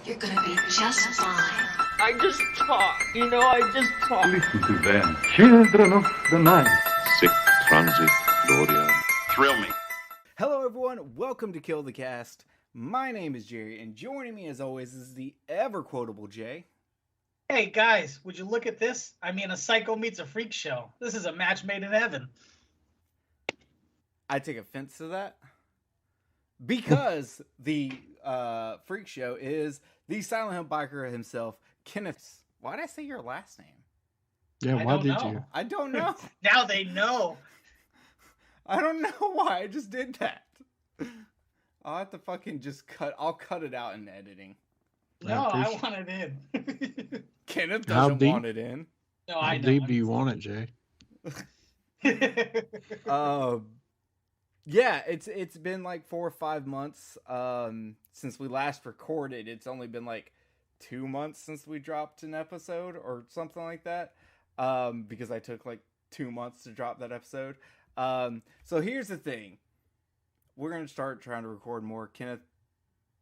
You're gonna be just fine. I just talk. I just talk. Listen to them, children of the night. Sic transit gloria. Thrill me. Hello everyone, welcome to Kill the Cast. My name is Jerry, and joining me as always is the ever-quotable Jay. Hey guys, would you look at this? I mean, a psycho meets a freak show. This is a match made in heaven. I take offense to that. Because the freak show is the Silent Hill biker himself, Kenneth. Why did I say your last name? Yeah, why did you? I don't know. Now they know. I don't know why I just did that. I'll have to fucking I'll cut it out in editing. No, I want it in. Kenneth doesn't want it in. No, How I don't. deep do you want it, Jay? Yeah, it's been like 4 or 5 months since we last recorded. It's only been like 2 months since we dropped an episode or something like that. Because I took like 2 months to drop that episode. So here's the thing. We're going to start trying to record more. Kenneth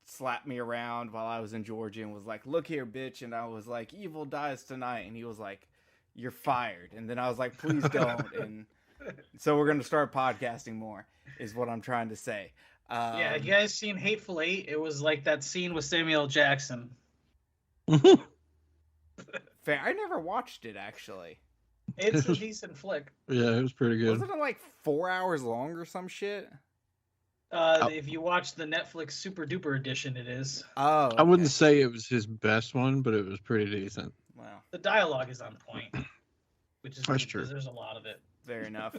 slapped me around while I was in Georgia and was like, "Look here, bitch." And I was like, "Evil dies tonight." And he was like, "You're fired." And then I was like, "Please don't." And so we're going to start podcasting more, is what I'm trying to say. Yeah, you guys seen Hateful Eight? It was like that scene with Samuel L. Jackson. Fair. I never watched it, actually. It's a decent flick. Yeah, it was pretty good. Wasn't it like 4 hours long or some shit? If you watch the Netflix Super Duper edition, it is. Oh, okay. I wouldn't say it was his best one, but it was pretty decent. Wow. The dialogue is on point, which is That's good true. because there's a lot of it. Fair enough.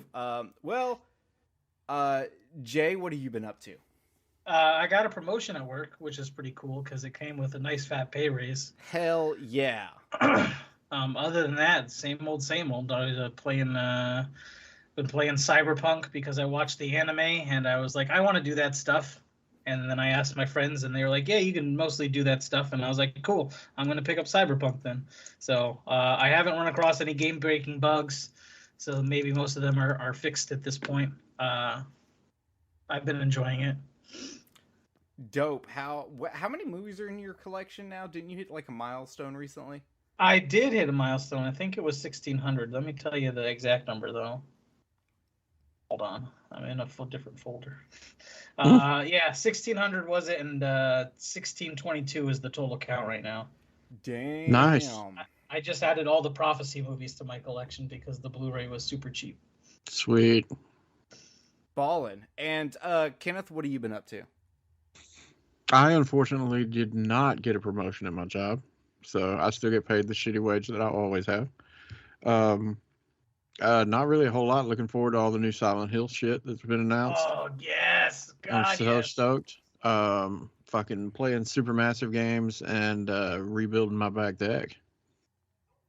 Jay, what have you been up to? I got a promotion at work, which is pretty cool because it came with a nice fat pay raise. Hell yeah. Other than that, same old, same old. I was been playing Cyberpunk because I watched the anime and I was like, I want to do that stuff. And then I asked my friends and they were like, yeah, you can mostly do that stuff. And I was like, cool, I'm going to pick up Cyberpunk then. So I haven't run across any game-breaking bugs. So maybe most of them are fixed at this point. I've been enjoying it. Dope. How many movies are in your collection now? Didn't you hit like a milestone recently? I did hit a milestone. I think it was 1,600. Let me tell you the exact number, though. Hold on. I'm in a different folder. Yeah, 1,600 was it, and 1,622 is the total count right now. Damn. Nice. I just added all the Prophecy movies to my collection because the Blu-ray was super cheap. Sweet. Ballin'. And Kenneth, what have you been up to? I unfortunately did not get a promotion at my job, so I still get paid the shitty wage that I always have. Not really a whole lot. Looking forward to all the new Silent Hill shit that's been announced. Oh, yes. God, I'm so yes. stoked. Fucking playing Supermassive games and rebuilding my back deck.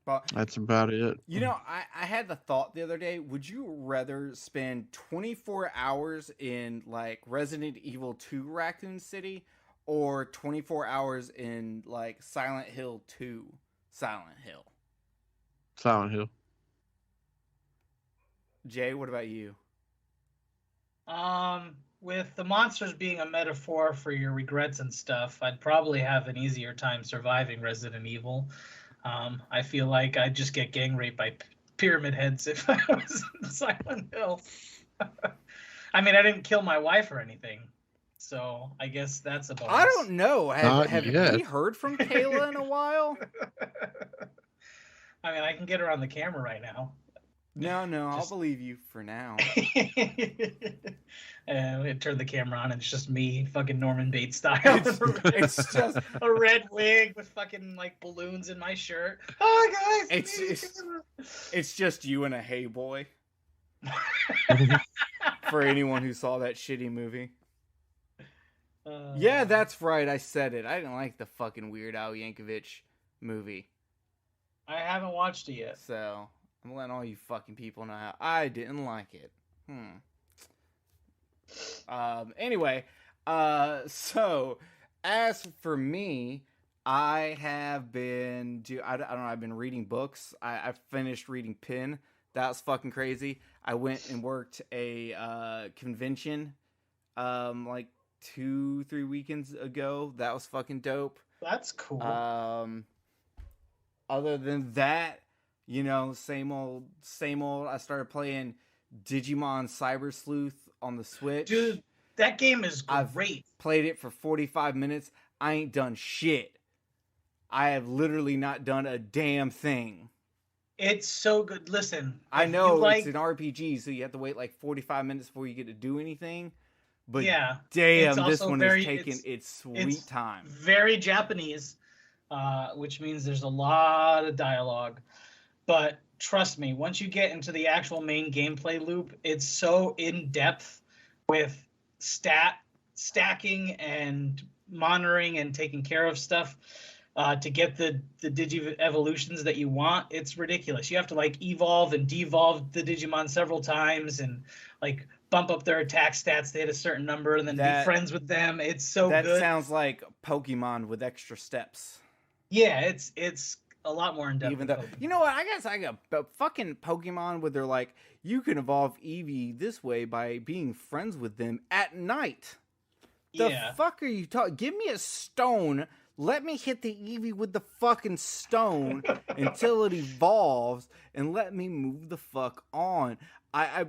But, That's about it. you know, I had the thought the other day, would you rather spend 24 hours in like Resident Evil 2 Raccoon City or 24 hours in like Silent Hill 2 Silent Hill? Silent Hill. Jay, what about you? With the monsters being a metaphor for your regrets and stuff, I'd probably have an easier time surviving Resident Evil. I feel like I'd just get gang raped by pyramid heads if I was in Silent Hill. I mean, I didn't kill my wife or anything, so I guess that's a bonus. I don't know. Have yet. we heard from Kayla in a while? I mean, I can get her on the camera right now. No, I'll believe you for now. And turn the camera on, and it's just me, fucking Norman Bates style. It's just a red wig with fucking like balloons in my shirt. Hi guys. it's just you and a hey boy. For anyone who saw that shitty movie. Yeah, that's right. I said it. I didn't like the fucking Weird Al Yankovic movie. I haven't watched it yet. So I'm letting all you fucking people know how I didn't like it. Anyway, so as for me, I have been I don't know, I've been reading books. I finished reading Pin. That was fucking crazy. I went and worked a convention like 2-3 weekends ago. That was fucking dope. That's cool. Other than that, you know, same old, same old. I started playing Digimon Cyber Sleuth on the Switch. Dude, that game is I've great. played it for 45 minutes. I ain't done shit. I have literally not done a damn thing. It's so good. Listen, I if know you like, it's an RPG, so you have to wait like 45 minutes before you get to do anything. But yeah, damn, it's this also one very- is taking its sweet it's time. very Japanese, which means there's a lot of dialogue. But trust me, once you get into the actual main gameplay loop, it's so in depth with stacking and monitoring and taking care of stuff to get the Digi evolutions that you want. It's ridiculous. You have to like evolve and devolve the Digimon several times and like bump up their attack stats to hit a certain number and then be friends with them. It's so That good. sounds like Pokemon with extra steps. Yeah, it's a lot more in depth. Even though, you know what, I guess I got fucking Pokemon where they're like, you can evolve Eevee this way by being friends with them at night. The fuck are you talking? Give me a stone. Let me hit the Eevee with the fucking stone until it evolves, and let me move the fuck on. I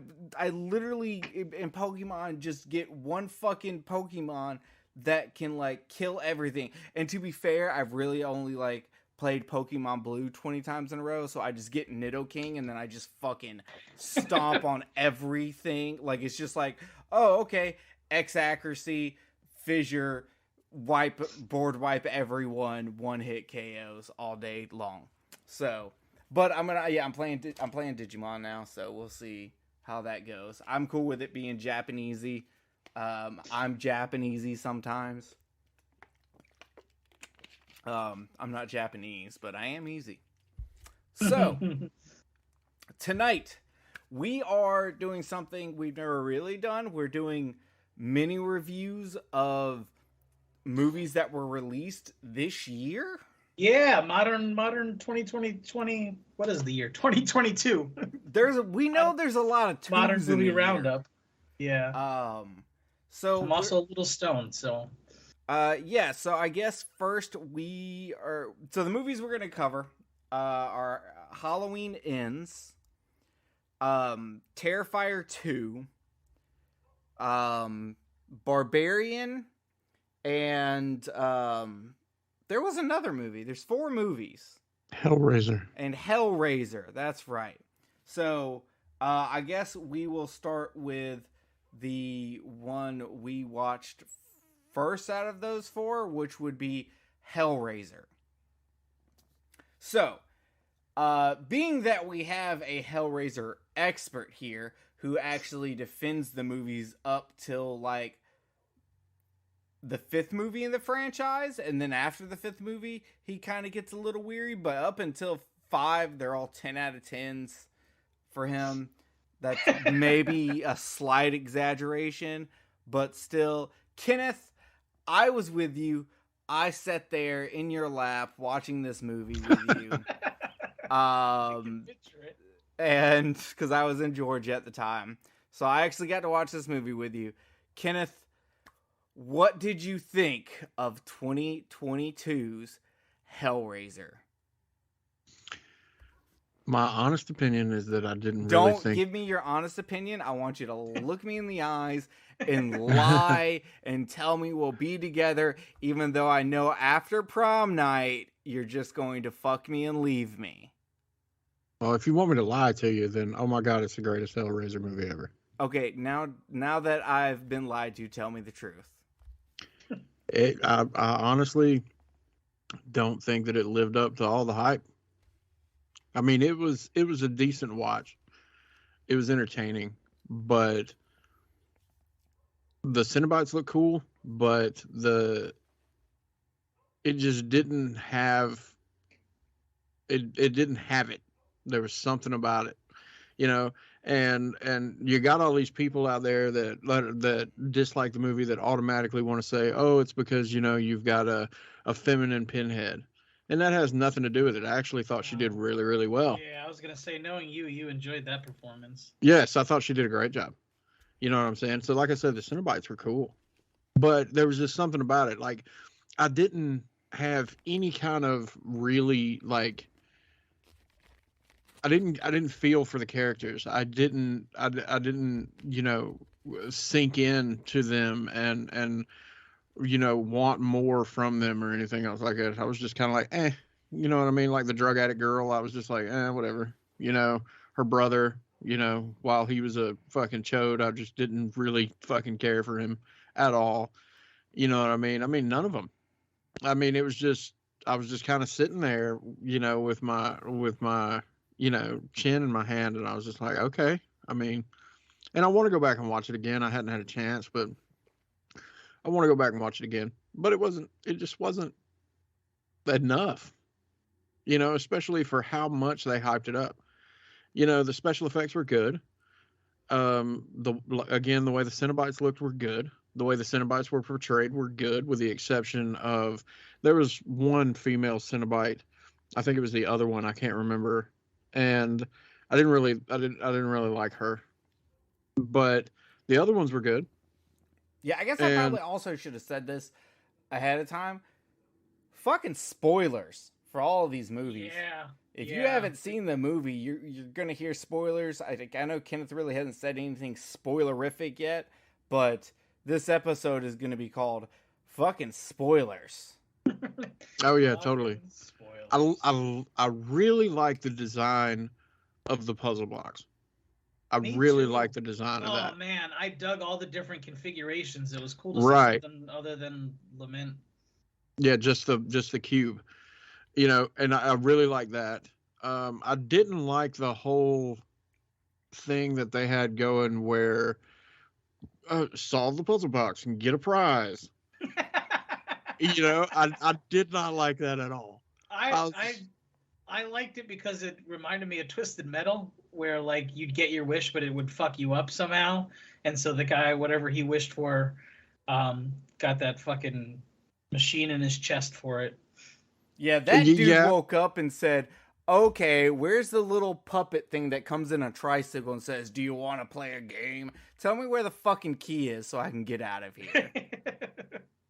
literally in Pokemon just get one fucking Pokemon that can like kill everything. And to be fair, I've really only like played Pokemon Blue 20 times in a row, so I just get Nidoking and then I just fucking stomp on everything. Like it's just like, oh okay, X accuracy, fissure, board wipe everyone, one hit KOs all day long. So, but I'm playing Digimon now, so we'll see how that goes. I'm cool with it being Japanesey. I'm Japanesey sometimes. I'm not Japanese, but I am easy. So, tonight we are doing something we've never really done. We're doing mini reviews of movies that were released this year. Yeah, modern 2020. What is the year? 2022. There's a lot of modern twos in movie the roundup. Yeah. year. So I'm also a little stoned, so. Yeah. So I guess first so the movies we're gonna cover are Halloween Ends, Terrifier 2, Barbarian, and there was another movie. There's 4 movies. Hellraiser. And Hellraiser. That's right. So I guess we will start with the one we watched first out of those 4, which would be Hellraiser. So, being that we have a Hellraiser expert here who actually defends the movies up till like the 5th movie in the franchise, and then after the 5th movie he kind of gets a little weary, but up until 5 they're all 10 out of 10s for him. That's maybe a slight exaggeration, but still. Kenneth, I was with you. I sat there in your lap watching this movie with you. I can picture it. And because I was in Georgia at the time, so I actually got to watch this movie with you. Kenneth, what did you think of 2022's Hellraiser? My honest opinion is that I didn't really Don't think... give me your honest opinion. I want you to look me in the eyes and lie and tell me we'll be together, even though I know after prom night you're just going to fuck me and leave me. Well, if you want me to lie to you, then oh my god, it's the greatest Hellraiser movie ever. Okay, now that I've been lied to, tell me the truth. I honestly don't think that it lived up to all the hype. I mean, it was a decent watch. It was entertaining, but the Cenobites look cool, but it just didn't have it didn't have it. There was something about it, you know, and you got all these people out there that dislike the movie that automatically want to say, oh, it's because, you know, you've got a feminine Pinhead. And that has nothing to do with it. I actually thought she did really, really well. Yeah, I was going to say, knowing you enjoyed that performance. Yes, I thought she did a great job. You know what I'm saying? So like I said, the Cenobites were cool. But there was just something about it. Like, I didn't have any kind of really like I didn't feel for the characters. I didn't sink in to them and want more from them or anything else like that. I was just kind of like, you know what I mean? Like the drug addict girl, I was just like, whatever. Her brother, while he was a fucking chode, I just didn't really fucking care for him at all. You know what I mean? I mean, none of them. I mean, it was just, I was just kind of sitting there, with my chin in my hand, and I was just like, okay. I mean, and I want to go back and watch it again. I hadn't had a chance, but I want to go back and watch it again. But it just wasn't enough, especially for how much they hyped it up. The special effects were good. The way the Cenobites looked were good. The way the Cenobites were portrayed were good, with the exception of there was one female Cenobite. I think it was the other one. I can't remember. And I didn't really like her. But the other ones were good. Yeah, I guess I probably also should have said this ahead of time. Fucking spoilers for all of these movies. Yeah. If you haven't seen the movie, you're gonna hear spoilers. I know Kenneth really hasn't said anything spoilerific yet, but this episode is gonna be called fucking spoilers. Oh yeah, totally. I really like the design of the puzzle blocks. I really like the design of that. Oh man, I dug all the different configurations. It was cool to see something other than Lament. Yeah, just the cube. And I really like that. I didn't like the whole thing that they had going where solve the puzzle box and get a prize. I did not like that at all. I liked it because it reminded me of Twisted Metal, where like you'd get your wish, but it would fuck you up somehow. And so the guy, whatever he wished for, got that fucking machine in his chest for it. Yeah, that dude woke up and said, okay, where's the little puppet thing that comes in a tricycle and says, do you want to play a game? Tell me where the fucking key is so I can get out of here.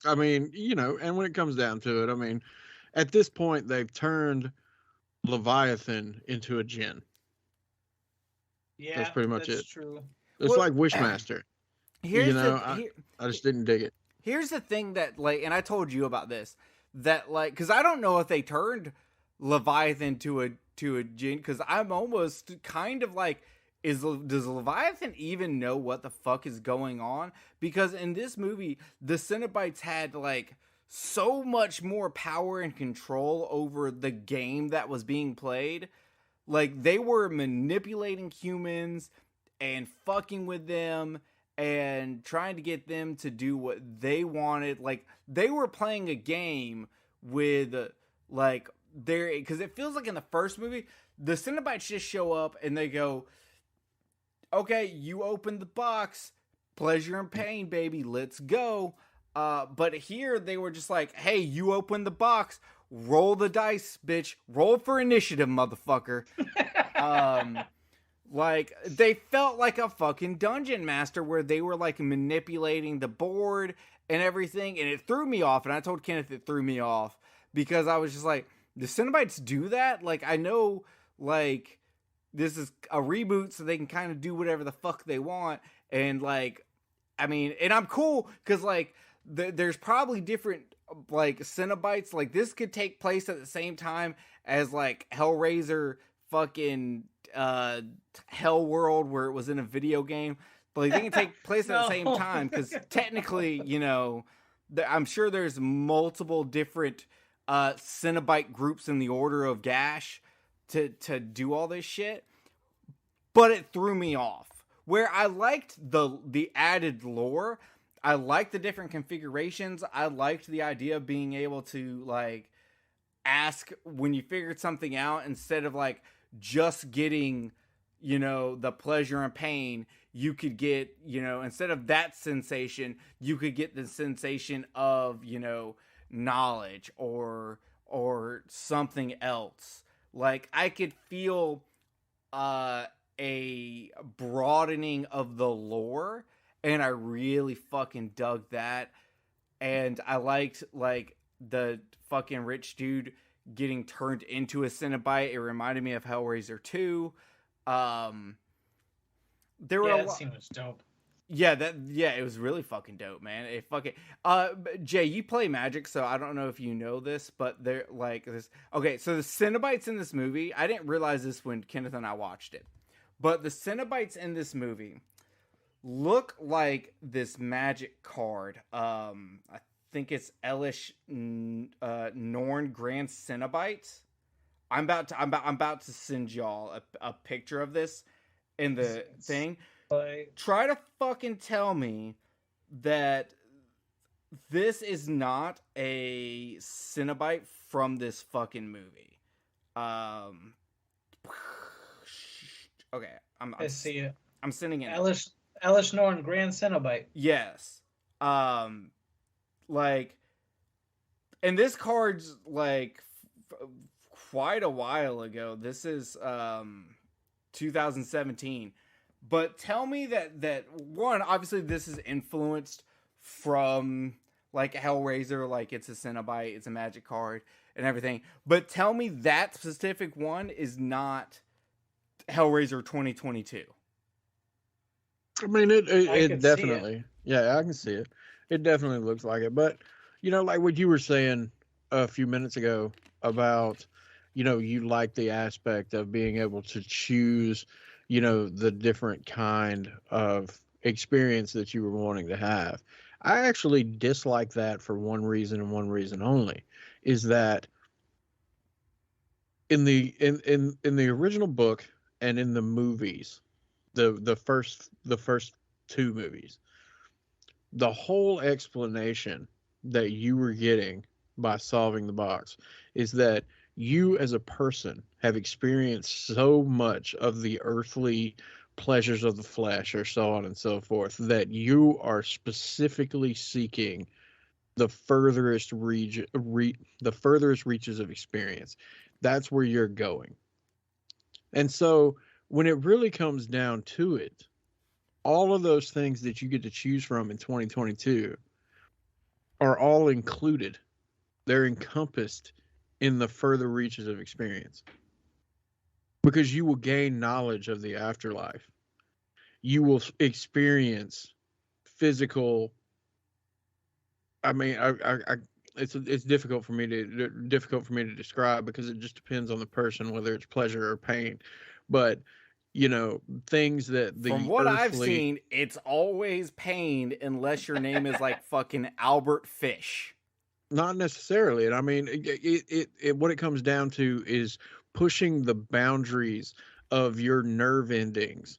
I mean, and when it comes down to it, I mean, at this point, they've turned Leviathan into a djinn. Yeah, that's pretty much that's it. True. It's like Wishmaster. I just didn't dig it. Here's the thing that, like, and I told you about this, that, like, because I don't know if they turned Leviathan to a djinn, because I'm almost kind of like, does Leviathan even know what the fuck is going on? Because in this movie, the Cenobites had, like, so much more power and control over the game that was being played. Like, they were manipulating humans and fucking with them and trying to get them to do what they wanted. Like, they were playing a game with, like, because it feels like in the first movie, the Cenobites just show up and they go, okay, you opened the box, pleasure and pain, baby, let's go. But here they were just like, hey, you opened the box, roll the dice, bitch, roll for initiative, motherfucker. Like, they felt like a fucking dungeon master where they were, like, manipulating the board and everything, and it threw me off, and I told Kenneth it threw me off, because I was just like, do Cenobites do that? Like, I know, like, this is a reboot, so they can kind of do whatever the fuck they want, and, like, I mean, and I'm cool, because, like, there's probably different, like, Cenobites, like, this could take place at the same time as, like, Hellraiser fucking Hell World, where it was in a video game. Like, they can take place at the same time, because technically, I'm sure there's multiple different Cenobite groups in the Order of Gash to do all this shit, but it threw me off. Where I liked the added lore, I liked the different configurations, I liked the idea of being able to, like, ask when you figured something out, instead of, like, just getting, the pleasure and pain, you could get, instead of that sensation, you could get the sensation of, knowledge or something else. Like, I could feel a broadening of the lore, and I really fucking dug that. And I liked, like, the fucking rich dude getting turned into a Cenobite. It reminded me of Hellraiser 2. There were that scene was dope. Yeah, it was really fucking dope, man. It fucking Jay, you play Magic, so I don't know if you know this, but they're like this. Okay, so the Cenobites in this movie, I didn't realize this when Kenneth and I watched it, but the Cenobites in this movie look like this magic card. I think it's Elish Norn Grand Cenobite. I'm about to send y'all a picture of this in the thing. Try to fucking tell me that this is not a Cenobite from this fucking movie. Okay, I see it. I'm sending it. Elish Norn Grand Cenobite. Yes. Like, and this card's like quite a while ago. This is 2017. But tell me that one, obviously this is influenced from like Hellraiser, like it's a Cenobite, it's a magic card and everything. But tell me that specific one is not Hellraiser 2022. I mean, it definitely, yeah, I can see it. It definitely looks like it. But, you know, like what you were saying a few minutes ago about, you know, you like the aspect of being able to choose, you know, the different kind of experience that you were wanting to have. I actually dislike that for one reason and one reason only, is that in the original book and in the movies, the first two movies, the whole explanation that you were getting by solving the box is that you as a person have experienced so much of the earthly pleasures of the flesh or so on and so forth that you are specifically seeking the furthest reaches of experience. That's where you're going. And so when it really comes down to it, all of those things that you get to choose from in 2022 are all included. They're encompassed in the further reaches of experience, because you will gain knowledge of the afterlife. You will experience physical. I mean, it's difficult for me to describe, because it just depends on the person whether it's pleasure or pain. But you know, things that the from what I've seen, it's always pain unless your name is like fucking Albert Fish. Not necessarily. And I mean, it what it comes down to is pushing the boundaries of your nerve endings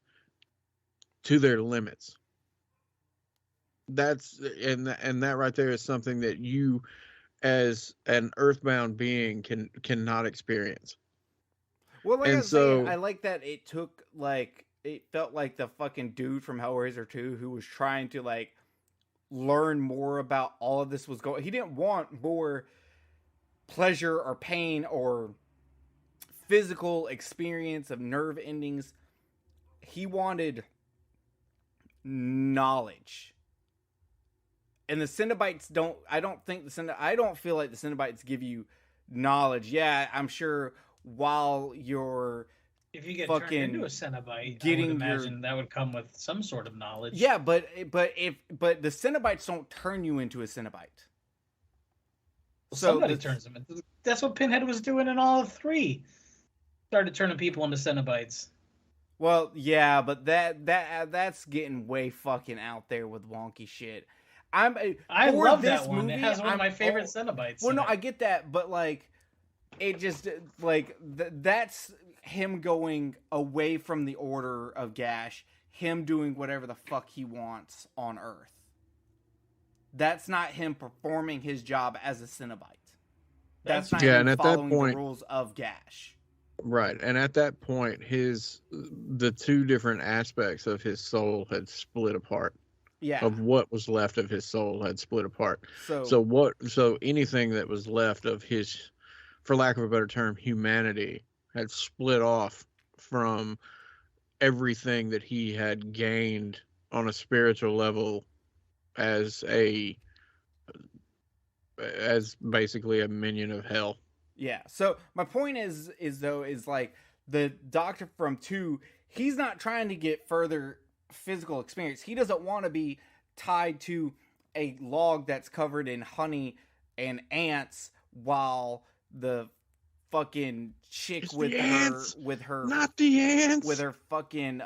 to their limits. That's and that right there is something that you, as an earthbound being, cannot experience. Well, like I was saying, I like that it took like, it felt like the fucking dude from Hellraiser 2 who was trying to like learn more about all of this was going. He didn't want more pleasure or pain or physical experience of nerve endings. He wanted knowledge. And the Cenobites I don't feel like the Cenobites give you knowledge. Yeah, I'm sure while you're, if you get turned into a Cenobite, I would imagine that would come with some sort of knowledge. Yeah, but the Cenobites don't turn you into a Cenobite. So somebody turns them into. That's what Pinhead was doing in all of 3. Started turning people into Cenobites. Well, yeah, but that's getting way fucking out there with wonky shit. I love that one. Movie, it has one of my favorite Cenobites. Well, no, I get that, but like, it just like that's him going away from the order of Gash, him doing whatever the fuck he wants on Earth. That's not him performing his job as a Cenobite. That's not him following the rules of Gash. Right, and at that point, the two different aspects of his soul had split apart. Yeah. Of what was left of his soul had split apart. So anything that was left of his, for lack of a better term, humanity, had split off from everything that he had gained on a spiritual level as a as basically a minion of hell. Yeah. So my point is like the Doctor from 2, he's not trying to get further physical experience. He doesn't want to be tied to a log that's covered in honey and ants while the fucking chick It's with the her ants, with her not the ants. with her fucking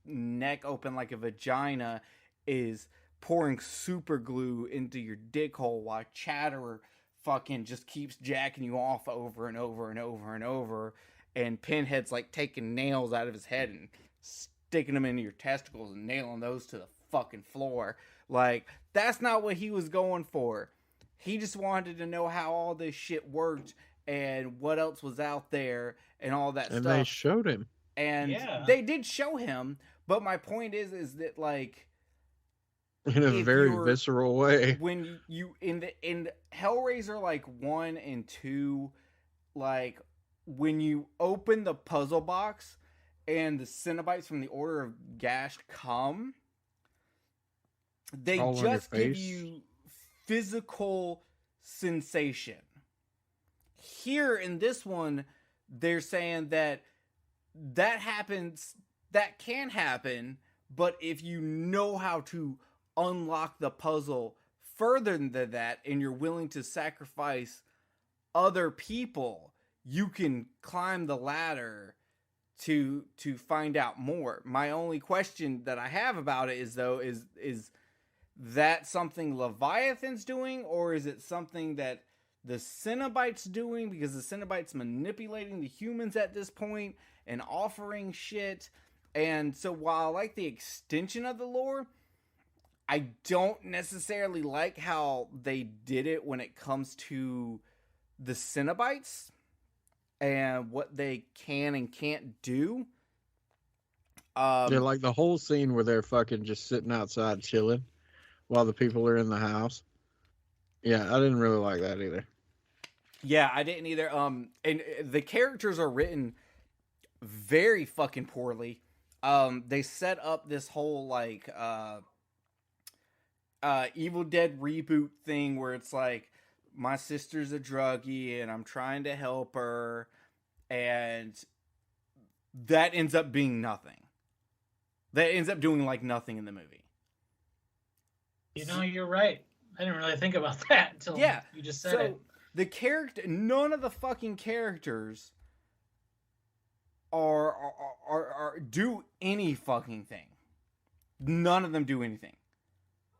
neck open like a vagina is pouring super glue into your dick hole while Chatterer fucking just keeps jacking you off over and over and over and over, and Pinhead's like taking nails out of his head and sticking them into your testicles and nailing those to the fucking floor. Like, that's not what he was going for. He just wanted to know how all this shit worked and what else was out there and all that and stuff. they showed him. And Yeah. they did show him, but my point is that, like, In a if very you're- visceral way. when you in Hellraiser like 1 and 2, like when you open the puzzle box and the Cenobites from the Order of Gash come, they All on your just give face? you physical sensation. Here in this one, they're saying that happens, that can happen, but if you know how to unlock the puzzle further than that and you're willing to sacrifice other people, you can climb the ladder to find out more. My only question that I have about it is that something Leviathan's doing, or is it something that the Cenobites doing, because the Cenobites manipulating the humans at this point and offering shit? And so while I like the extension of the lore, I don't necessarily like how they did it when it comes to the Cenobites and what they can and can't do. Yeah, like the whole scene where they're fucking just sitting outside chilling while the people are in the house. Yeah, I didn't really like that either. Yeah, I didn't either. And the characters are written very fucking poorly. They set up this whole like Evil Dead reboot thing where it's like, my sister's a druggie and I'm trying to help her, and that ends up being nothing. That ends up doing like nothing in the movie. You know, you're right. I didn't really think about that until you just said it. The character, none of the fucking characters are do any fucking thing. None of them do anything.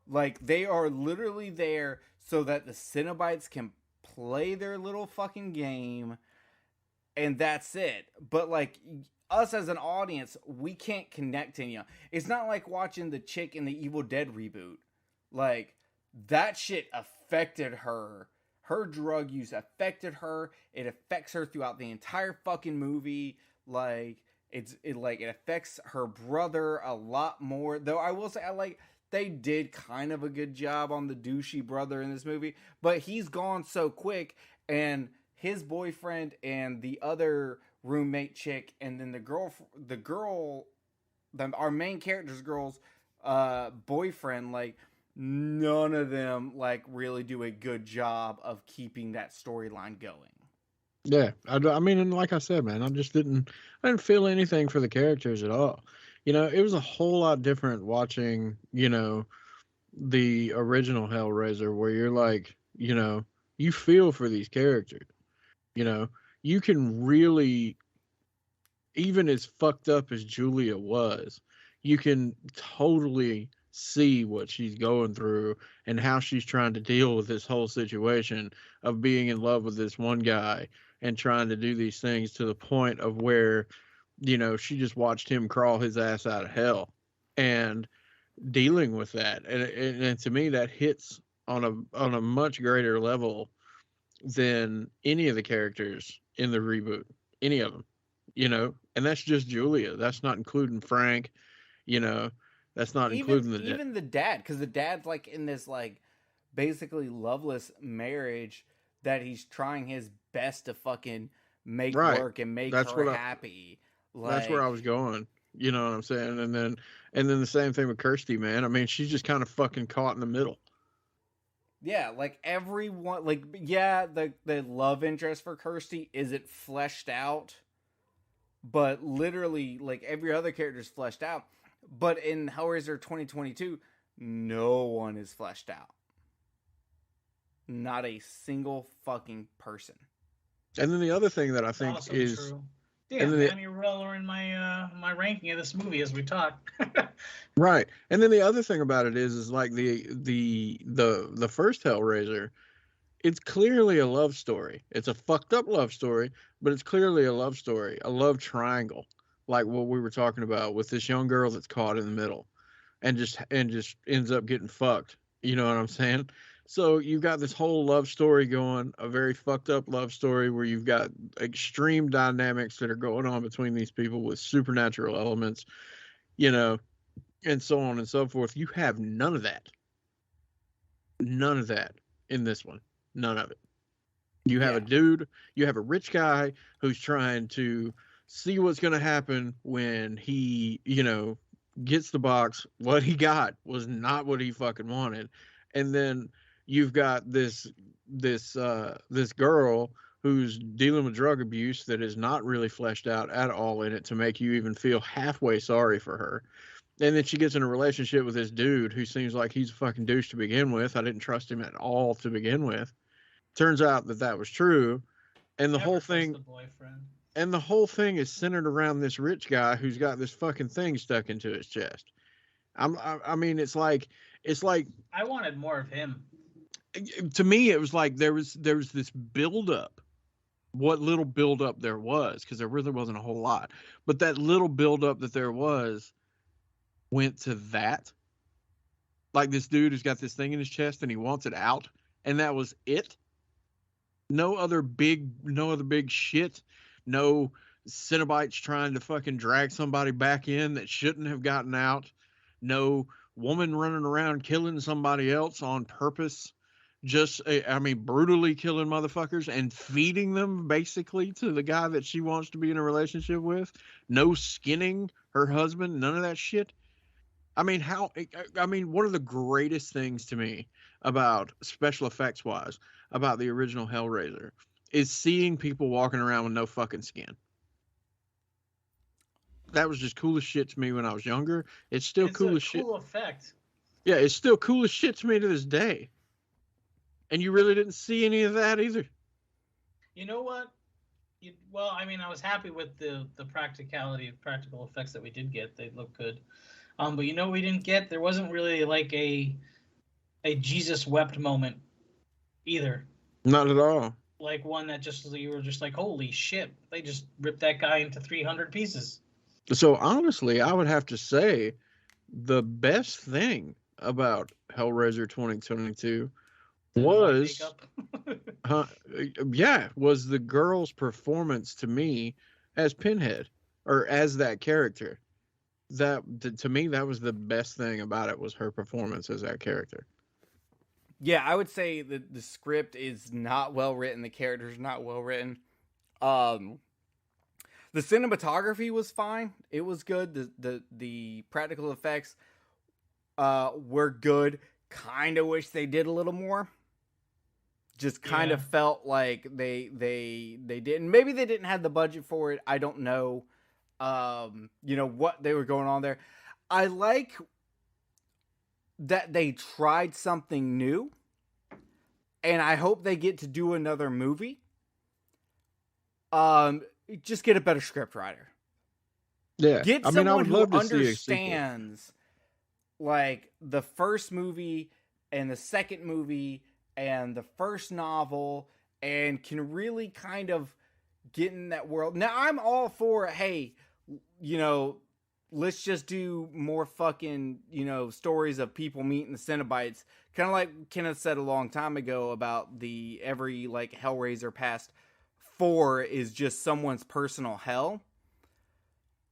Like, they are literally there so that the Cenobites can play their little fucking game, and that's it. But, like, us as an audience, we can't connect to any of. It's not like watching the chick in the Evil Dead reboot. Like, that shit affected her. Her drug use affected her. It affects her throughout the entire fucking movie. Like, it affects her brother a lot more. Though I will say, they did kind of a good job on the douchey brother in this movie, but he's gone so quick, and his boyfriend and the other roommate chick, and then our main character's girl's boyfriend, like, none of them like really do a good job of keeping that storyline going. Yeah, I mean, and like I said, man, I didn't feel anything for the characters at all. You know, it was a whole lot different watching, you know, the original Hellraiser, where you're like, you know, you feel for these characters. You know, you can really, even as fucked up as Julia was, you can totally see what she's going through and how she's trying to deal with this whole situation of being in love with this one guy and trying to do these things to the point of where, you know, she just watched him crawl his ass out of hell and dealing with that. And to me, that hits on a much greater level than any of the characters in the reboot, any of them, you know, and that's just Julia. That's not including Frank, you know, that's not including even the dad, because the dad's like in this like basically loveless marriage that he's trying his best to fucking make work and make her happy. That's where I was going. You know what I'm saying? And then the same thing with Kirsty, man. I mean, she's just kind of fucking caught in the middle. Yeah, like everyone, like, yeah, the love interest for Kirsty isn't fleshed out, but literally, like, every other character is fleshed out. But in Hellraiser 2022, no one is fleshed out. Not a single fucking person. And then the other thing that I think Also is true. and Damn, then the- man, you're lowering my my ranking of this movie as we talk. right. And then the other thing about it is like the first Hellraiser, it's clearly a love story. It's a fucked up love story, but it's clearly a love story, a love triangle, like what we were talking about with this young girl that's caught in the middle and just ends up getting fucked. You know what I'm saying? So you've got this whole love story going, a very fucked up love story where you've got extreme dynamics that are going on between these people with supernatural elements, you know, and so on and so forth. You have none of that. None of that in this one. None of it. You have a dude, you have a rich guy who's trying to see what's going to happen when he, you know, gets the box. What he got was not what he fucking wanted. And then you've got this girl who's dealing with drug abuse that is not really fleshed out at all in it to make you even feel halfway sorry for her. And then she gets in a relationship with this dude who seems like he's a fucking douche to begin with. I didn't trust him at all to begin with. Turns out that was true. And the whole thing, and the whole thing is centered around this rich guy who's got this fucking thing stuck into his chest. I mean, it's like I wanted more of him. To me, it was like there was this buildup. What little buildup there was, because there really wasn't a whole lot, but that little buildup that there was went to that. Like this dude who's got this thing in his chest and he wants it out, and that was it. No other big shit. No Cenobites trying to fucking drag somebody back in that shouldn't have gotten out. No woman running around killing somebody else on purpose. Just, I mean, brutally killing motherfuckers and feeding them basically to the guy that she wants to be in a relationship with. No skinning her husband. None of that shit. I mean, one of the greatest things to me about special effects wise about the original Hellraiser is seeing people walking around with no fucking skin. That was just cool as shit to me when I was younger. It's still cool as shit. Cool effect. Yeah, it's still cool as shit to me to this day. And you really didn't see any of that either. You know what? Well, I mean, I was happy with the practicality of practical effects that we did get. They look good. But you know what we didn't get? There wasn't really like a Jesus wept moment either. Not at all. Like one that you were just like, holy shit, they just ripped that guy into 300 pieces. So honestly, I would have to say the best thing about Hellraiser 2022 was was the girl's performance to me as Pinhead, or as that character. That to me, that was the best thing about it, was her performance as that character. Yeah, I would say that the script is not well written. The character's not well written. The cinematography was fine. It was good. The practical effects were good. Kind of wish they did a little more. Just kind of felt like they didn't. Maybe they didn't have the budget for it. I don't know. You know what they were going on there. I like that they tried something new, and I hope they get to do another movie. Just get a better script writer. Yeah, get someone who understands like the first movie and the second movie and the first novel, and can really kind of get in that world. Now, I'm all for, hey, you know, let's just do more fucking, you know, stories of people meeting the Cenobites. Kind of like Kenneth said a long time ago about every like Hellraiser past 4 is just someone's personal hell.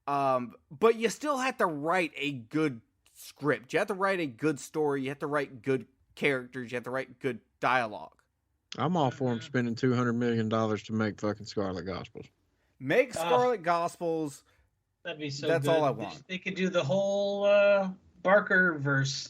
But you still have to write a good script. You have to write a good story. You have to write good characters. You have to write good dialogue. I'm all for them spending $200 million to make fucking Scarlet Gospels. Make Scarlet Gospels. That'd be so That's good. all I want. They could do the whole Barker verse.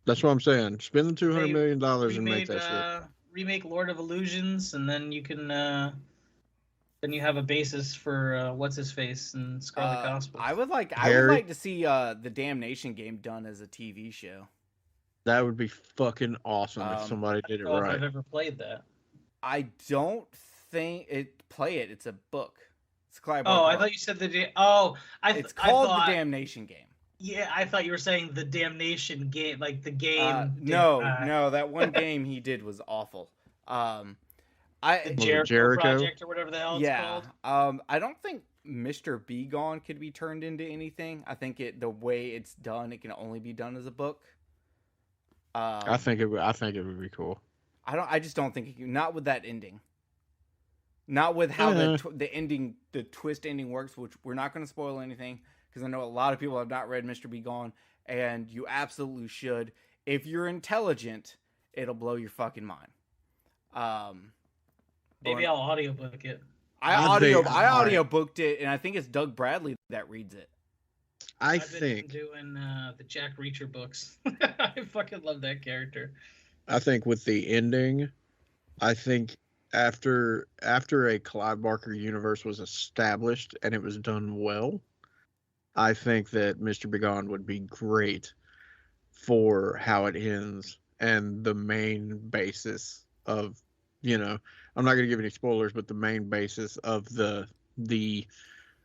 That's what I'm saying. Spend the $200 They million and make that shit. remake Lord of Illusions, and then you can then you have a basis for what's his face and Scarlet Gospel. I would like Harry? to see the Damnation game done as a TV show. That would be fucking awesome if somebody did it I don't know if right. I've ever played that. I don't think play it. It's a book. It's a Clive Oh, Barker I book. thought you said it's called I thought, the Damnation game. Yeah, I thought you were saying the Damnation game, like the game. No, that one game he did was awful. The Jericho Jericho Project or whatever the hell it's called. I don't think Mr. Be Gone could be turned into anything. I think the way it's done, it can only be done as a book. I think it would be cool. I just don't think it can, not with that ending. Not with how the twist ending works, which we're not going to spoil anything because I know a lot of people have not read Mr. Be Gone, and you absolutely should. If you're intelligent, it'll blow your fucking mind. Maybe I'll audiobook it. I audiobooked it, and I think it's Doug Bradley that reads it. I've been doing the Jack Reacher books. I fucking love that character. I think with the ending, I think after a Clive Barker universe was established and it was done well, I think that Mr. Begone would be great for how it ends and the main basis of, I'm not going to give any spoilers, but the main basis of the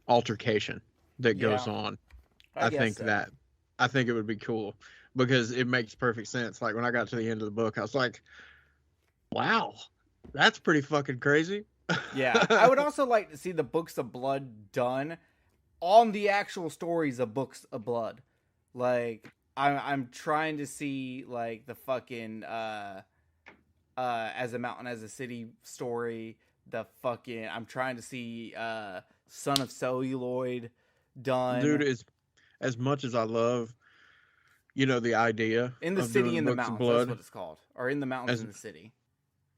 altercation that goes on. I think it would be cool because it makes perfect sense. Like when I got to the end of the book, I was like, wow, that's pretty fucking crazy. Yeah. I would also like to see the Books of Blood done on the actual stories of Books of Blood. Like I'm trying to see like the fucking As a Mountain as a City story, I'm trying to see Son of Celluloid done. Dude, as much as I love, the idea in the of city doing in the Books of mountains, Blood, that's what it's called, or in the mountains in the city.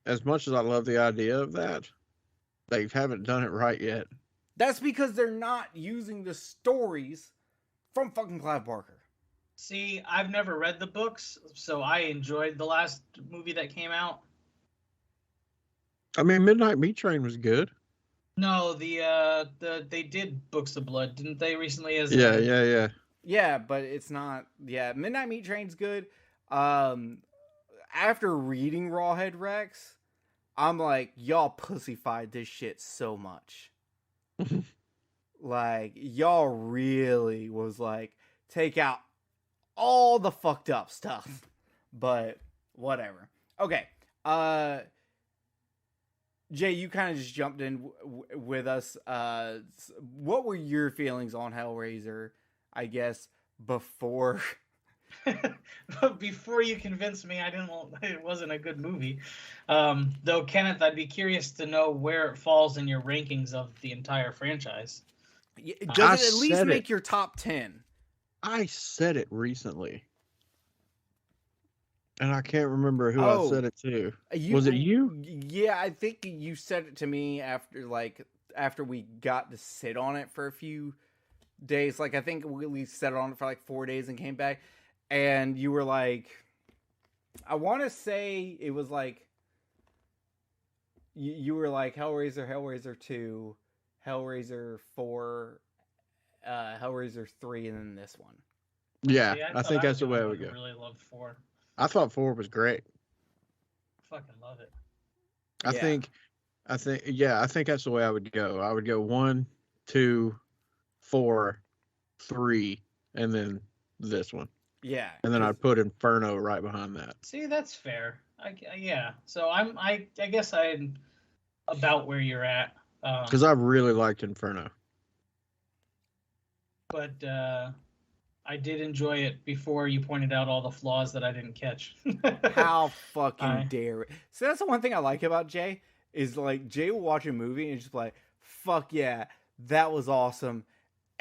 As much as I love the idea of that, they haven't done it right yet. That's because they're not using the stories from fucking Clive Barker. See, I've never read the books, so I enjoyed the last movie that came out. I mean, Midnight Meat Train was good. No, they did Books of Blood, didn't they, recently? Yeah, but it's not. Yeah, Midnight Meat Train's good. After reading Rawhead Rex, I'm like, y'all pussified this shit so much. Like, y'all really was like, take out all the fucked up stuff. But whatever. Okay. Jay, you kind of just jumped in with us. What were your feelings on Hellraiser, I guess, before before you convinced me it wasn't a good movie? Though, Kenneth, I'd be curious to know where it falls in your rankings of the entire franchise. Does it at least make your top 10? I said it recently. And I can't remember who I said it to. Was it you? Yeah, I think you said it to me after we got to sit on it for a few days. Like, I think we sat on it for like 4 days and came back. And you were like, I want to say it was like, you were like Hellraiser, Hellraiser 2, Hellraiser 4, Hellraiser 3, and then this one. Yeah, I think that's the way I would go. I really loved 4. I thought 4 was great. Fucking love it. I think that's the way I would go. I would go 1, 2, 4, 3, and then this one. Yeah. And then I'd put Inferno right behind that. See, that's fair. So I guess I'm about where you're at. Because I really liked Inferno. But I did enjoy it before you pointed out all the flaws that I didn't catch. How fucking dare it. So that's the one thing I like about Jay, is like Jay will watch a movie and just like, fuck yeah, that was awesome.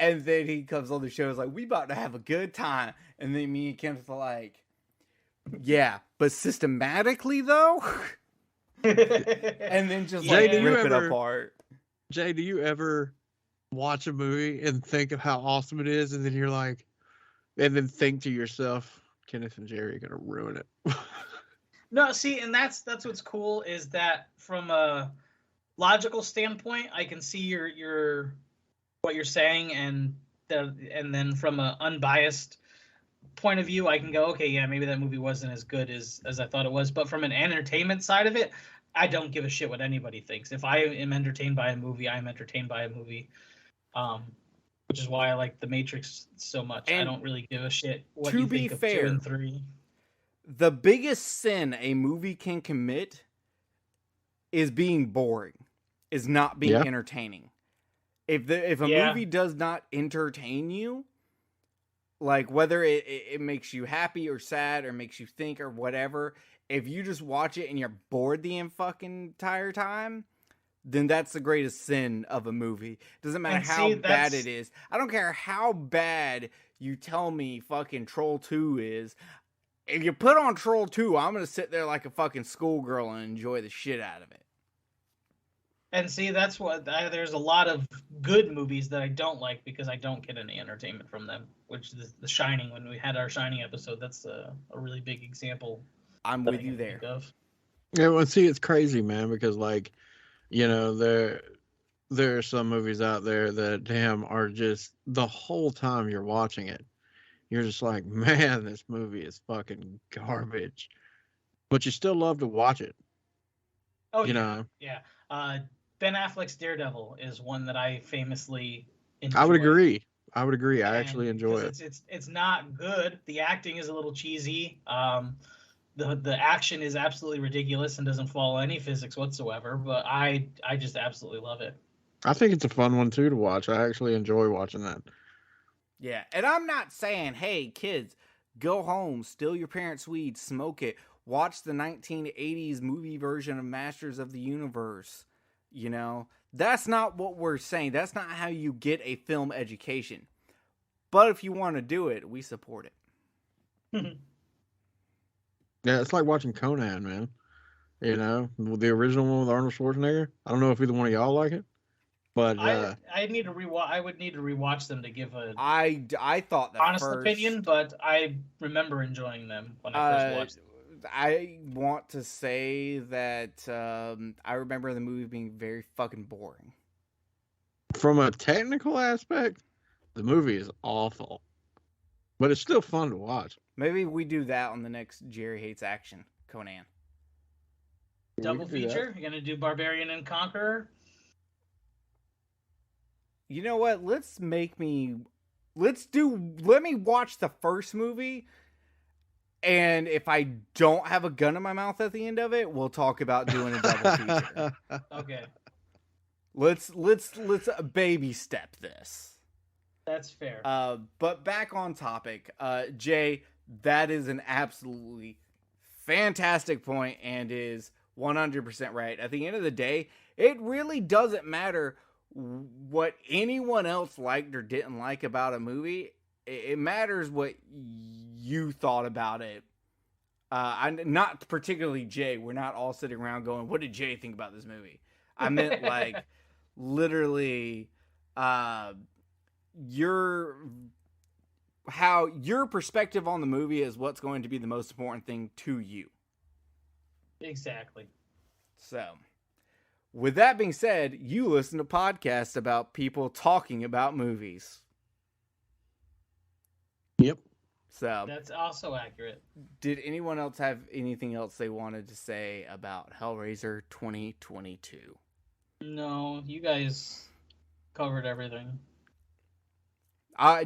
And then he comes on the show, is like, we about to have a good time. And then me and Kenneth are like, yeah, but systematically though? And then just Jay, like rip it apart. Jay, do you ever watch a movie and think of how awesome it is, and then you're like, and then think to yourself, Kenneth and Jerry are gonna ruin it. No, see, and that's what's cool is that from a logical standpoint, I can see your what you're saying, and then from an unbiased point of view, I can go, okay, yeah, maybe that movie wasn't as good as I thought it was. But from an entertainment side of it, I don't give a shit what anybody thinks. If I am entertained by a movie, I'm entertained by a movie. Which is why I like The Matrix so much. And I don't really give a shit what to you be think of fair, 2 and 3. the biggest sin a movie can commit is being boring, is not being Yeah. entertaining. If a Yeah. movie does not entertain you, like whether it makes you happy or sad or makes you think or whatever, if you just watch it and you're bored the fucking entire time, then that's the greatest sin of a movie. Doesn't matter And how see, bad that's- it is. I don't care how bad you tell me fucking Troll 2 is. If you put on Troll 2, I'm going to sit there like a fucking schoolgirl and enjoy the shit out of it. And see, that's what there's a lot of good movies that I don't like because I don't get any entertainment from them. Which is The Shining. When we had our Shining episode, that's a really big example. I'm that with I you can there. think of. Yeah, well, see, it's crazy, man, because like, you know, there are some movies out there that damn are just the whole time you're watching it, you're just like, man, this movie is fucking garbage, but you still love to watch it. Oh You yeah, know, yeah. Ben Affleck's Daredevil is one that I famously enjoy. I would agree. I would agree. I And actually enjoy it. because it's not good. The acting is a little cheesy. The action is absolutely ridiculous and doesn't follow any physics whatsoever. But I just absolutely love it. I think it's a fun one too to watch. I actually enjoy watching that. Yeah, and I'm not saying, hey, kids, go home, steal your parents' weed, smoke it, watch the 1980s movie version of Masters of the Universe. You know, that's not what we're saying. That's not how you get a film education. But if you want to do it, we support it. Yeah, it's like watching Conan, man. You know, the original one with Arnold Schwarzenegger. I don't know if either one of y'all like it, but I need to rewatch. I would need to rewatch them to give a I thought the honest first, opinion, but I remember enjoying them when I first watched them. I want to say that I remember the movie being very fucking boring. from a technical aspect, the movie is awful, but it's still fun to watch. Maybe we do that on the next Jerry Hates Action, Conan. Double We can do that. feature. You're gonna do Barbarian and Conqueror. You know what? Let me watch the first movie, and if I don't have a gun in my mouth at the end of it, we'll talk about doing a double feature. Okay, Let's baby step this. that's fair. But back on topic, Jay, that is an absolutely fantastic point and is 100% right. At the end of the day, it really doesn't matter what anyone else liked or didn't like about a movie. It matters what you thought about it. I'm not particularly Jay. We're not all sitting around going, "What did Jay think about this movie?" I meant like literally, your perspective on the movie is what's going to be the most important thing to you. Exactly. So, with that being said, you listen to podcasts about people talking about movies. Yep. So, That's also accurate. did anyone else have anything else they wanted to say about Hellraiser 2022? No, you guys covered everything.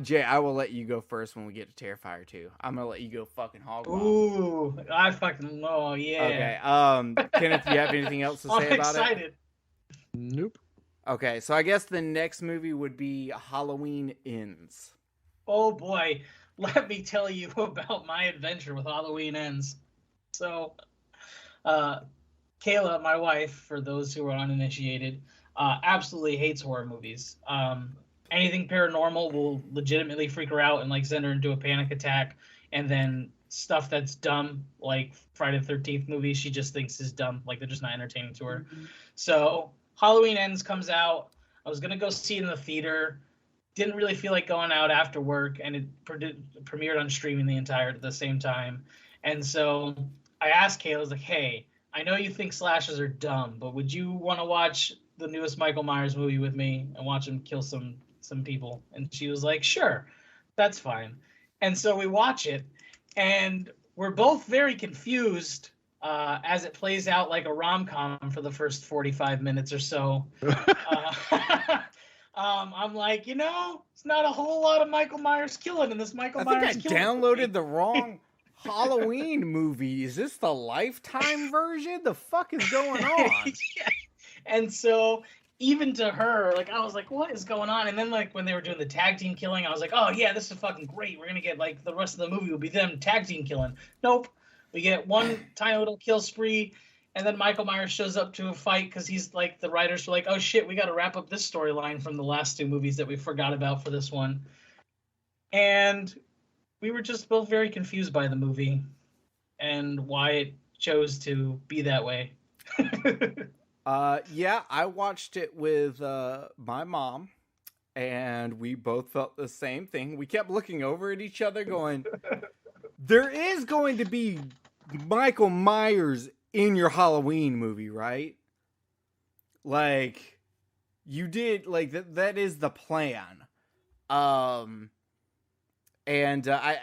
Jay, I will let you go first when we get to Terrifier 2. I'm gonna let you go fucking hog wild. Ooh, I fucking know. Yeah. Okay. Kenneth, do you have anything else to I'm say about excited. Nope. it? Okay, so I guess the next movie would be Halloween Ends. Oh boy, let me tell you about my adventure with Halloween Ends. So, Kayla, my wife, for those who are uninitiated, absolutely hates horror movies. Anything paranormal will legitimately freak her out and like send her into a panic attack. And then stuff that's dumb, like Friday the 13th movies, she just thinks is dumb. Like they're just not entertaining to her. So Halloween Ends comes out. I was gonna go see it in the theater. didn't really feel like going out after work, and it premiered on streaming the same time. And so I asked Kayla, I was like, hey, I know you think slashers are dumb, but would you want to watch the newest Michael Myers movie with me and watch him kill some people? And she was like, sure, that's fine. And so we watch it, and we're both very confused as it plays out like a rom-com for the first 45 minutes or so. I'm like, it's not a whole lot of Michael Myers killing in this Myers I think I killing downloaded movie. the wrong Halloween movie. Is this the Lifetime version? The fuck is going on? Yeah. And so even to her, like, I was like, what is going on? And then, like, when they were doing the tag team killing, I was like, oh yeah, this is fucking great. We're gonna get, like, the rest of the movie will be them tag team killing. Nope. We get one tiny little kill spree, and then Michael Myers shows up to a fight because he's like, the writers were like, oh shit, we got to wrap up this storyline from the last two movies that we forgot about for this one. And we were just both very confused by the movie and why it chose to be that way. Yeah, I watched it with my mom, and we both felt the same thing. We kept looking over at each other going, there is going to be Michael Myers in your Halloween movie, right? Like, you did, like, that is the plan. And I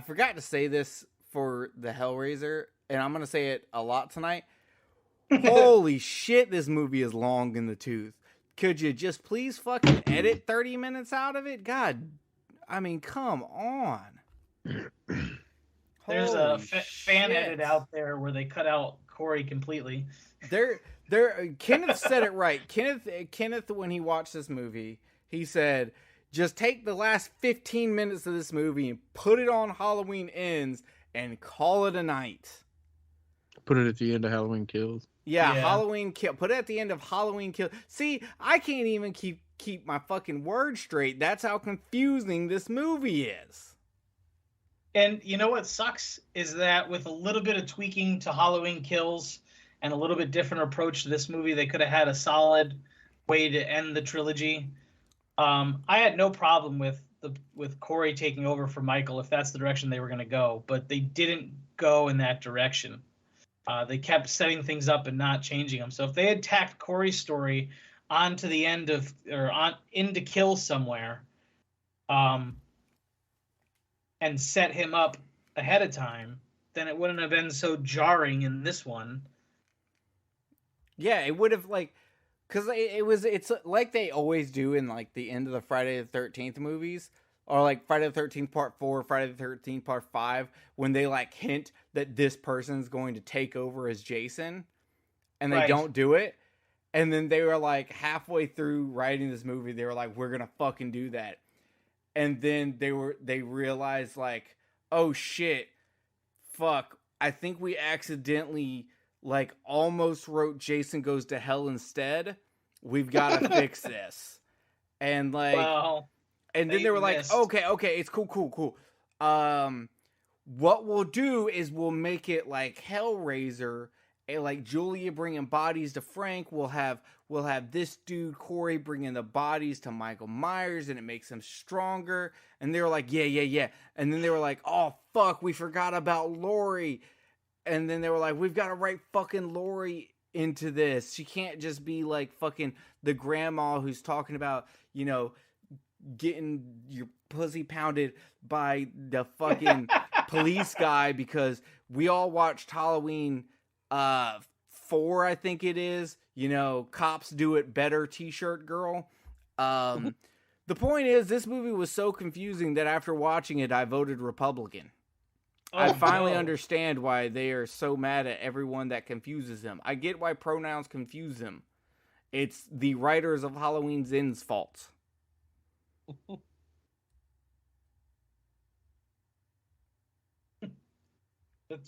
forgot to say this for the Hellraiser, and I'm going to say it a lot tonight. Holy shit, this movie is long in the tooth. Could you just please fucking edit 30 minutes out of it? God, I mean, come on. There's a fan edit out there where they cut out Corey completely. Kenneth said it right. Kenneth, when he watched this movie, he said, just take the last 15 minutes of this movie and put it on Halloween Ends and call it a night. Put it at the end of Halloween Kills. Yeah, Halloween Kill. Put it at the end of Halloween Kill. See, I can't even keep my fucking words straight. That's how confusing this movie is. And you know what sucks is that with a little bit of tweaking to Halloween Kills and a little bit different approach to this movie, they could have had a solid way to end the trilogy. I had no problem with Corey taking over for Michael if that's the direction they were going to go, but they didn't go in that direction. They kept setting things up and not changing them. So if they had tacked Corey's story onto the end of, or on into Kill somewhere, and set him up ahead of time, then it wouldn't have been so jarring in this one. Yeah, it would have, like, because it's like they always do in, like, the end of the Friday the 13th movies, or like Friday the 13th Part 4, Friday the 13th Part 5, when they, like, hint that this person's going to take over as Jason, and they don't do it. And then they were, like, halfway through writing this movie, they were like, we're gonna fucking do that. And then they realized, like, oh shit, fuck, I think we accidentally, like, almost wrote Jason Goes to Hell instead. We've got to fix this. And, like, Well, and then they were missed. like, okay, it's cool. What we'll do is we'll make it like Hellraiser, and like Julia bringing bodies to Frank. We'll have this dude Corey bringing the bodies to Michael Myers, and it makes him stronger. And they were like, yeah. And then they were like, oh fuck, we forgot about Laurie. And then they were like, we've got to write fucking Laurie into this. She can't just be like fucking the grandma who's talking about, you know, getting your pussy pounded by the fucking police guy, because we all watched Halloween 4, I think it is, you know, Cops Do It Better t-shirt girl. The point is, this movie was so confusing that after watching it, I voted Republican. I finally understand why they are so mad at everyone that confuses them. I get why pronouns confuse them. It's the writers of Halloween's Ends' fault.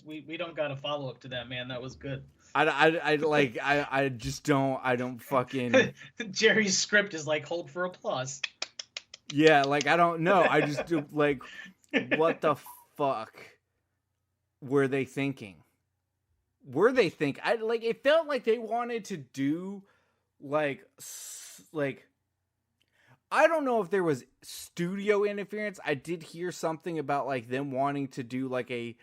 We don't got a follow up to that, man. That was good. I just don't fucking. Jerry's script is like, hold for applause. Yeah, like, I don't know. I just do, like, what the fuck were they thinking? It felt like they wanted to do like I don't know if there was studio interference. I did hear something about like them wanting to do like a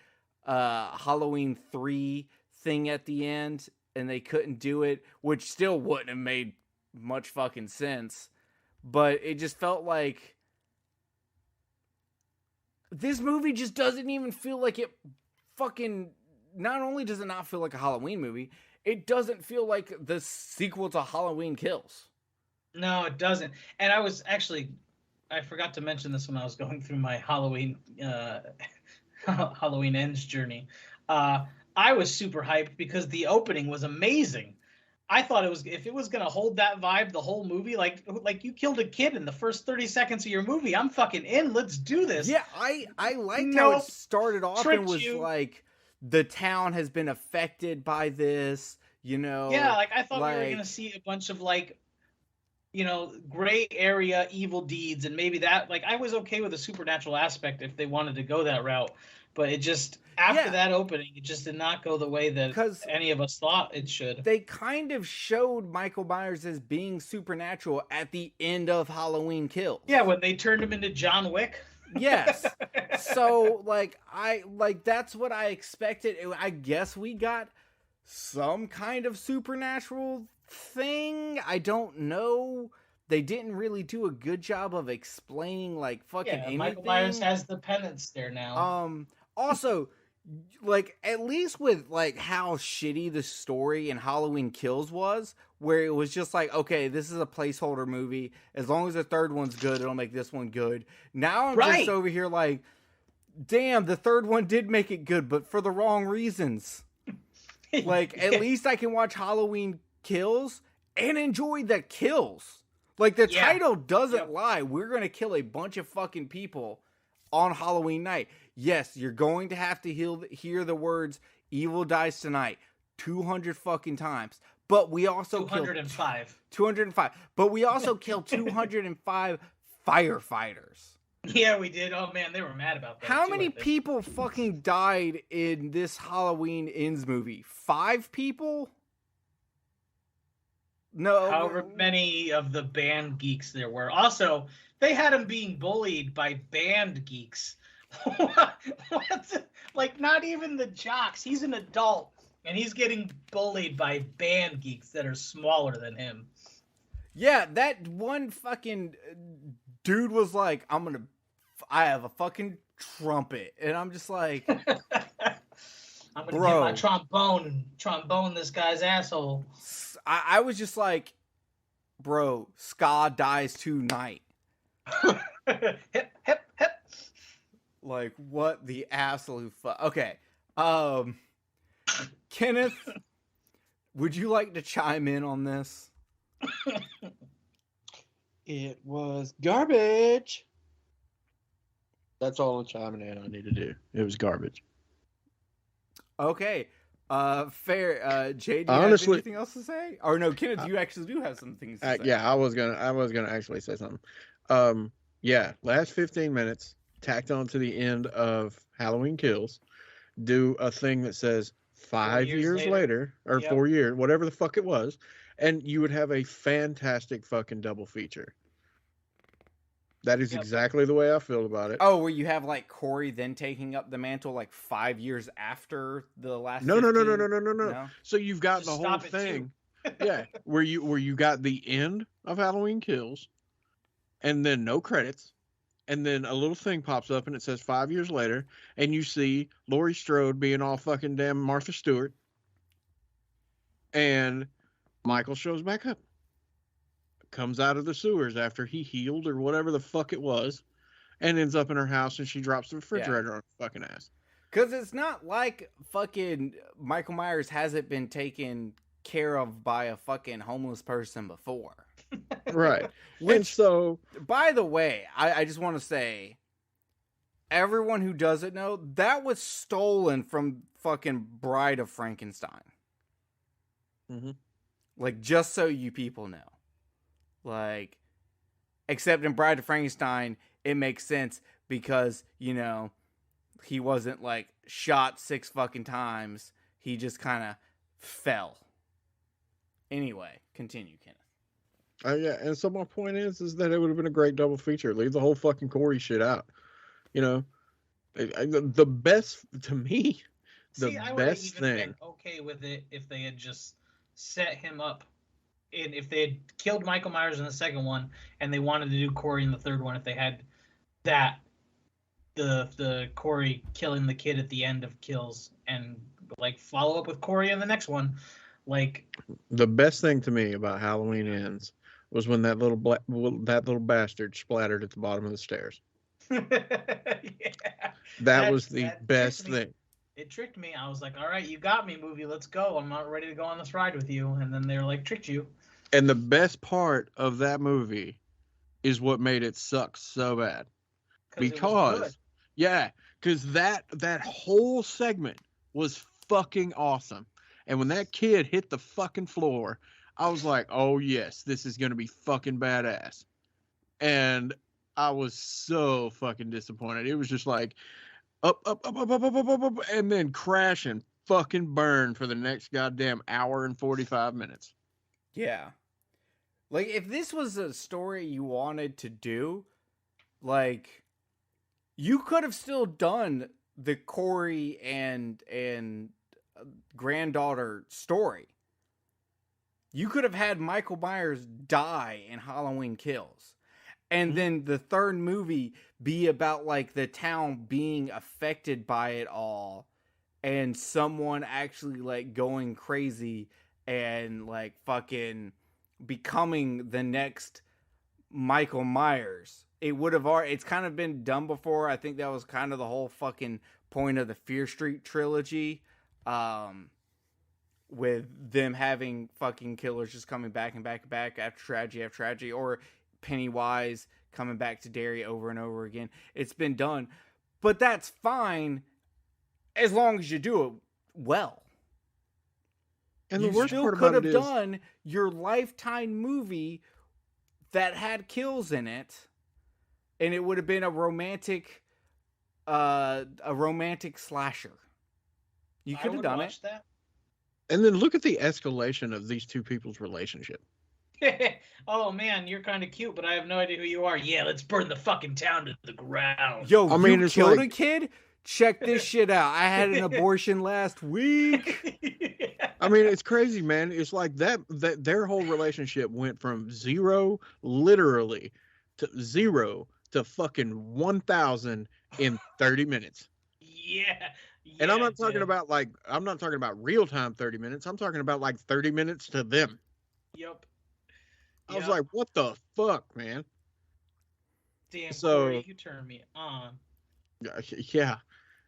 Halloween 3 thing at the end, and they couldn't do it, which still wouldn't have made much fucking sense. But it just felt like this movie just doesn't even feel like it fucking... Not only does it not feel like a Halloween movie, it doesn't feel like the sequel to Halloween Kills. No, it doesn't. And I forgot to mention this when I was going through my Halloween Halloween Ends journey. I was super hyped because the opening was amazing. I thought if it was gonna hold that vibe the whole movie, like you killed a kid in the first 30 seconds of your movie, I'm fucking in. Let's do this. Yeah, I liked how it started off and was like, the town has been affected by this, you know. Yeah, like I thought we were gonna see a bunch of like, you know, gray area evil deeds, and maybe that, like, I was okay with the supernatural aspect if they wanted to go that route, but it just, after that opening, it just did not go the way that any of us thought it should. They kind of showed Michael Myers as being supernatural at the end of Halloween Kills. Yeah, when they turned him into John Wick. Yes. So, that's what I expected. I guess we got some kind of supernatural thing. I don't know. They didn't really do a good job of explaining anything. Michael Myers has the penance there now. Also, at least with how shitty the story in Halloween Kills was, where it was just okay, this is a placeholder movie. As long as the third one's good, it'll make this one good. Now I'm just over here damn, the third one did make it good, but for the wrong reasons. At least I can watch Halloween Kills and enjoy the kills. The title doesn't lie. We're going to kill a bunch of fucking people on Halloween night. Yes, you're going to have to hear the words "Evil dies tonight" 200 fucking times. But we also 205. 205. But we also killed 205 firefighters. Yeah, we did. Oh man, they were mad about that. How many people fucking died in this Halloween Ends movie? 5 people? No. However many of the band geeks there were. Also, they had him being bullied by band geeks. What? Not even the jocks. He's an adult, and he's getting bullied by band geeks that are smaller than him. Yeah, that one fucking dude was like, I have a fucking trumpet. And I'm just like, I'm going to get my trombone and trombone this guy's asshole. I was just like, bro, ska dies tonight. Hip, hip, hip. What the absolute fuck? Okay. Kenneth, would you like to chime in on this? It was garbage. That's all I'm chiming in I need to do. It was garbage. Okay. Fair. Jay, do you Honestly, have anything else to say? Or no, Kenneth, you actually do have some things to say. Yeah, I was gonna actually say something. Last 15 minutes tacked on to the end of Halloween Kills, do a thing that says 5 years later or 4 years, whatever the fuck it was, and you would have a fantastic fucking double feature. That is exactly the way I feel about it. Oh, where you have Corey then taking up the mantle 5 years after the last. No. So you've got the whole thing. Yeah, where you got the end of Halloween Kills, and then no credits, and then a little thing pops up and it says 5 years later, and you see Laurie Strode being all fucking damn Martha Stewart, and Michael shows back up. Comes out of the sewers after he healed or whatever the fuck it was, and ends up in her house, and she drops the refrigerator on her fucking ass. Because it's not like fucking Michael Myers hasn't been taken care of by a fucking homeless person before. Right. And so, by the way, I just want to say, everyone who doesn't know, that was stolen from fucking Bride of Frankenstein. Mm-hmm. Just so you people know. Except in Bride of Frankenstein, it makes sense because, he wasn't, shot 6 fucking times. He just kind of fell. Anyway, continue, Kenneth. Yeah, and so my point is that it would have been a great double feature. Leave the whole fucking Corey shit out. You know, the best to me, the See, I would have best even thing. been okay with it if they had just set him up. And if they had killed Michael Myers in the second one, and they wanted to do Corey in the third one, if they had that, the Corey killing the kid at the end of Kills, and like follow up with Corey in the next one, like The best thing to me about Halloween Ends was when that little bastard splattered at the bottom of the stairs. yeah, That was the that best tricked me. thing. It tricked me. I was like, all right, you got me, movie. Let's go. I'm not ready to go on this ride with you. And then they're like, tricked you. And the best part of that movie is what made it suck so bad. Because that whole segment was fucking awesome. And when that kid hit the fucking floor, I was like, oh yes, this is gonna be fucking badass. And I was so fucking disappointed. It was just like up, and then crash and fucking burn for the next goddamn hour and 45 minutes. Yeah. Like, if this was a story you wanted to do, like, you could have still done the Corey and granddaughter story. You could have had Michael Myers die in Halloween Kills. And then the third movie be about, like, the town being affected by it all. And someone actually, like, going crazy and, like, fucking becoming the next Michael Myers. It would have already, it's kind of been done before. I think that was kind of the whole fucking point of the Fear Street trilogy. With them having fucking killers just coming back and back and back after tragedy, or Pennywise coming back to Derry over and over again. It's been done. But that's fine as long as you do it well. And You the worst still part could about have it is, done your Lifetime movie that had kills in it, and it would have been a romantic slasher. You could have done it. That. and then look at the escalation of these two people's relationship. Oh man, you're kind of cute, but I have no idea who you are. Yeah, let's burn the fucking town to the ground. Yo, I mean, you it's killed like- a kid? Check this shit out. I had an abortion last week. I mean, it's crazy, man. It's like that their whole relationship went from literally zero to fucking 1,000 in 30 minutes. Yeah. And I'm not talking about real time 30 minutes. I'm talking about like 30 minutes to them. Yep. I was like, what the fuck, man? Damn, So- Corey, you turn me on. Yeah.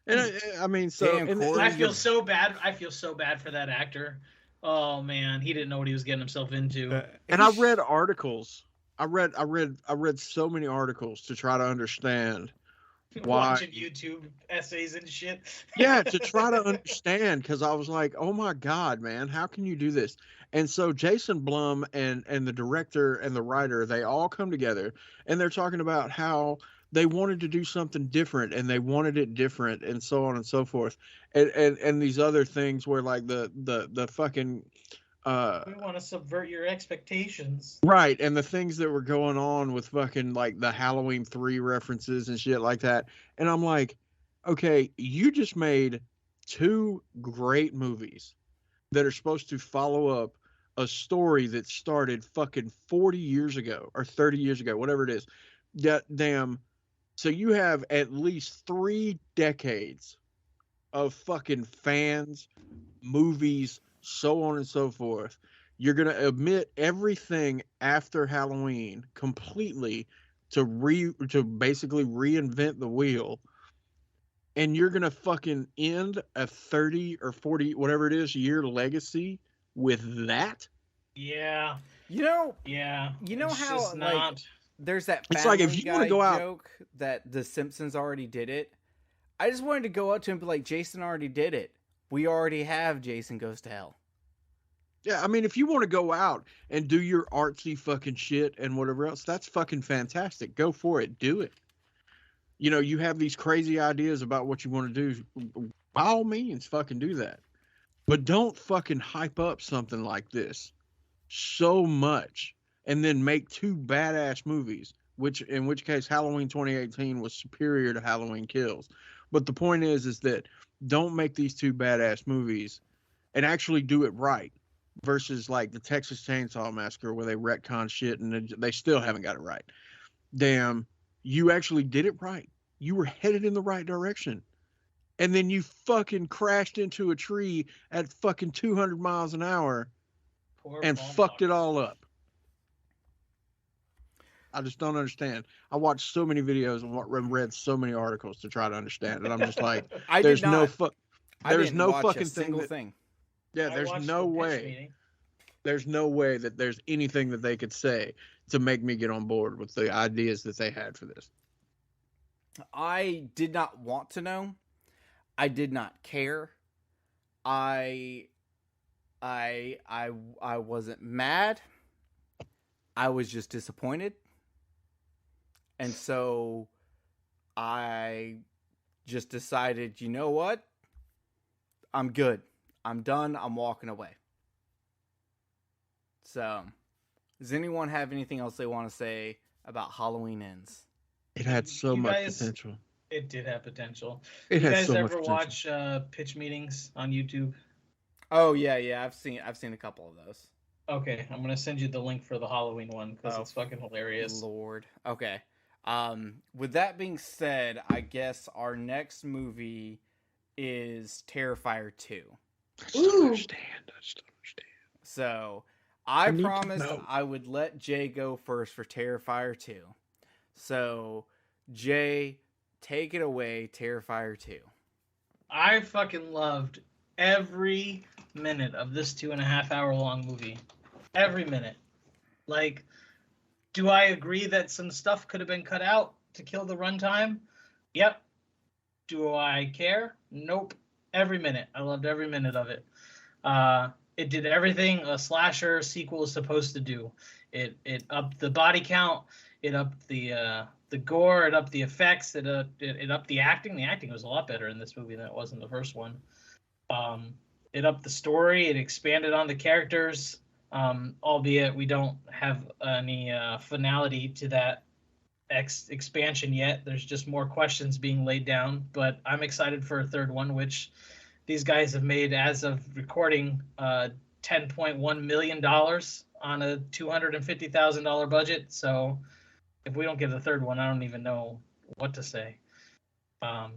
And I mean, so Damn, and Corey. I feel so bad. I feel so bad for that actor. Oh man, he didn't know what he was getting himself into. and I read articles. I read so many articles to try to understand why. Watching YouTube essays and shit. Yeah, to try to understand, because I was like, oh my God, man, how can you do this? And so Jason Blum and the director and the writer, they all come together and they're talking about how they wanted to do something different and they wanted it different and so on and so forth. And these other things where like the fucking We want to subvert your expectations. right, and the things that were going on with fucking like the Halloween 3 references and shit like that. And I'm like, okay, you just made 2 great movies that are supposed to follow up a story that started fucking 40 years ago or 30 years ago, whatever it is. Damn. So you have at least 3 decades of fucking fans, movies, so on and so forth. You're going to omit everything after Halloween completely to basically reinvent the wheel. And you're going to fucking end a 30 or 40, whatever it is, year legacy with that? Yeah. You Yeah. know It's how just like not. there's that It's like, if Family you wanna Guy go out- joke that The Simpsons already did it. I just wanted to go up to him and be like, Jason already did it. We already have Jason Goes to Hell. Yeah, I mean, if you want to go out and do your artsy fucking shit and whatever else, that's fucking fantastic. Go for it. Do it. You know, you have these crazy ideas about what you want to do. By all means, fucking do that. But don't fucking hype up something like this so much and then make two badass movies, in which case Halloween 2018 was superior to Halloween Kills. But the point is that don't make these two badass movies and actually do it right, versus like the Texas Chainsaw Massacre where they retcon shit and they still haven't got it right. Damn, you actually did it right. You were headed in the right direction. And then you fucking crashed into a tree at fucking 200 miles an hour and fucked it all up. I just don't understand. I watched so many videos and read so many articles to try to understand it. I'm just like, there's no fucking thing. Yeah, there's no way. There's no way that there's anything that they could say to make me get on board with the ideas that they had for this. I did not want to know. I did not care. I wasn't mad. I was just disappointed. And so I just decided, you know what? I'm good. I'm done. I'm walking away. So, does anyone have anything else they want to say about Halloween Ends? It had so much potential. It did have potential. You guys ever watch pitch meetings on YouTube? Oh yeah. I've seen a couple of those. Okay, I'm gonna send you the link for the Halloween one because it's fucking hilarious. Lord. Okay. With that being said, I guess our next movie is Terrifier 2. I just don't understand. So I promised I would let Jay go first for Terrifier 2. So Jay, take it away, Terrifier 2. I fucking loved every minute of this 2.5 hour long movie. Every minute. Like, do I agree that some stuff could have been cut out to kill the runtime? Yep. Do I care? Nope. Every minute. I loved every minute of it. It did everything a slasher sequel is supposed to do. It upped the body count. It upped the gore. It upped the effects. It upped the acting. The acting was a lot better in this movie than it was in the first one. It upped the story. It expanded on the characters. Albeit we don't have any finality to that expansion yet. There's just more questions being laid down. But I'm excited for a third one, which these guys have made, as of recording, $10.1 million on a $250,000 budget. So if we don't get a third one, I don't even know what to say. But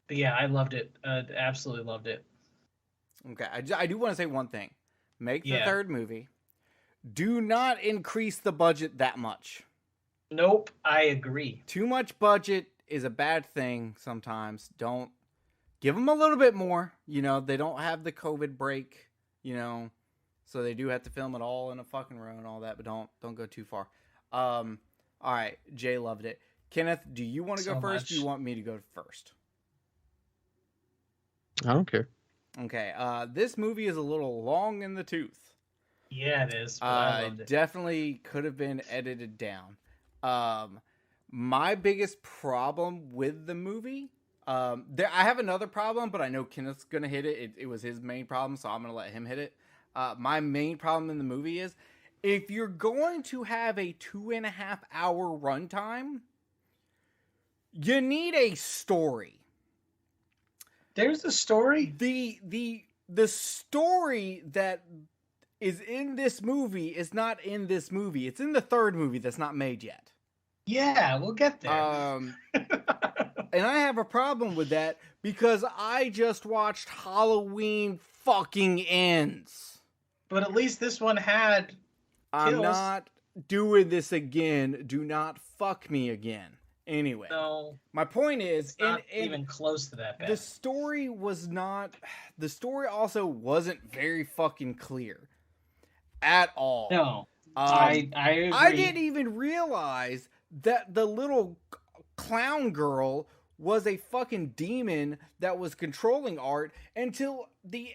yeah, I loved it. Absolutely loved it. Okay, I do want to say one thing. Make the third movie. Do not increase the budget that much. Nope, I agree. Too much budget is a bad thing sometimes. Don't give them a little bit more. You know, they don't have the COVID break, you know, so they do have to film it all in a fucking row and all that, but don't go too far. All right, Jay loved it. Kenneth, do you want to go first? Or do you want me to go first? I don't care. Okay, this movie is a little long in the tooth. Yeah, it is. I loved it. Definitely could have been edited down. My biggest problem with the movie, I have another problem, but I know Kenneth's gonna hit it. It was his main problem, so I'm gonna let him hit it. My main problem in the movie is, if you're going to have a 2.5 hour runtime, you need a story. There's a story. The story that is in this movie is not in this movie. It's in the third movie that's not made yet. Yeah, we'll get there. And I have a problem with that because I just watched Halloween fucking Ends. But at least this one had kills. I'm not doing this again. Do not fuck me again. Anyway, no, my point is, it's not even close to that bad. The story was not. The story also wasn't very fucking clear at all. No, I agree. I didn't even realize that the little clown girl was a fucking demon that was controlling Art until the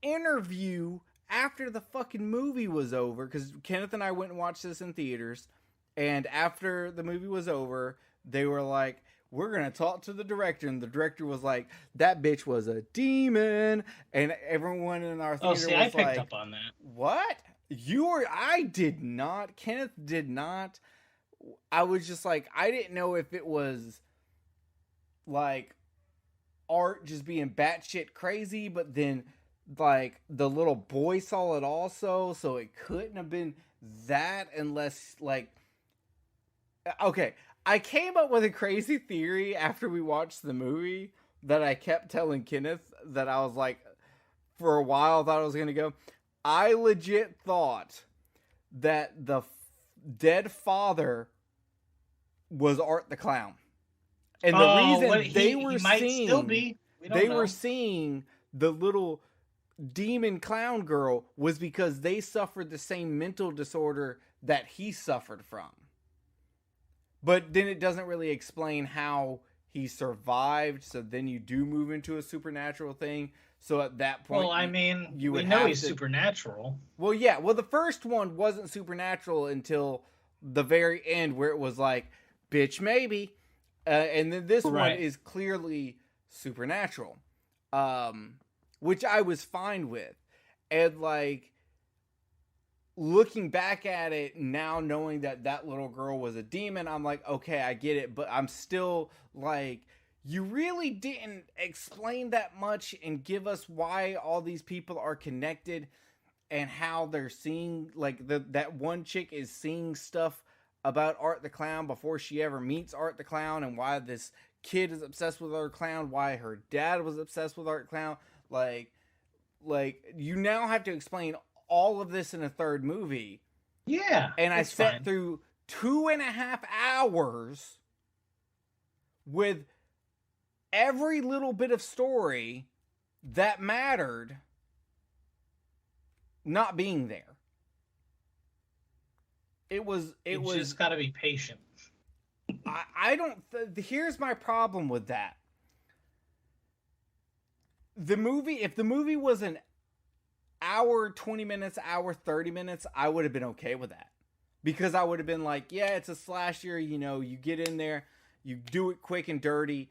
interview after the fucking movie was over. Because Kenneth and I went and watched this in theaters, and after the movie was over, they were like, we're going to talk to the director. And the director was like, that bitch was a demon. And everyone in our theater was I picked like, up on that. What? I did not. Kenneth did not. I was just like, I didn't know if it was like Art just being batshit crazy, but then like the little boy saw it also, so it couldn't have been that unless like. Okay, I came up with a crazy theory after we watched the movie that I kept telling Kenneth that I was like, for a while, I thought I was gonna go. I legit thought that the dead father was Art the Clown. And the reason they were seeing the little demon clown girl was because they suffered the same mental disorder that he suffered from. But then it doesn't really explain how he survived, so then you do move into a supernatural thing. So at that point, well, I mean, we know he's supernatural. Well, yeah. Well, the first one wasn't supernatural until the very end, where it was like, bitch, maybe. And then this one is clearly supernatural, which I was fine with. And like, looking back at it now, knowing that that little girl was a demon, I'm like, okay, I get it. But I'm still like, you really didn't explain that much and give us why all these people are connected and how they're seeing, like, that one chick is seeing stuff about Art the Clown before she ever meets Art the Clown, and why this kid is obsessed with Art the Clown, why her dad was obsessed with Art the Clown. Like you now have to explain all of this in a third movie. Yeah. And I sat through 2.5 hours with every little bit of story that mattered not being there. It was just got to be patient. I don't here's my problem with that. If the movie was an hour 20 minutes, hour 30 minutes, I would have been okay with that. Because I would have been like, yeah, it's a slasher, you know, you get in there, you do it quick and dirty,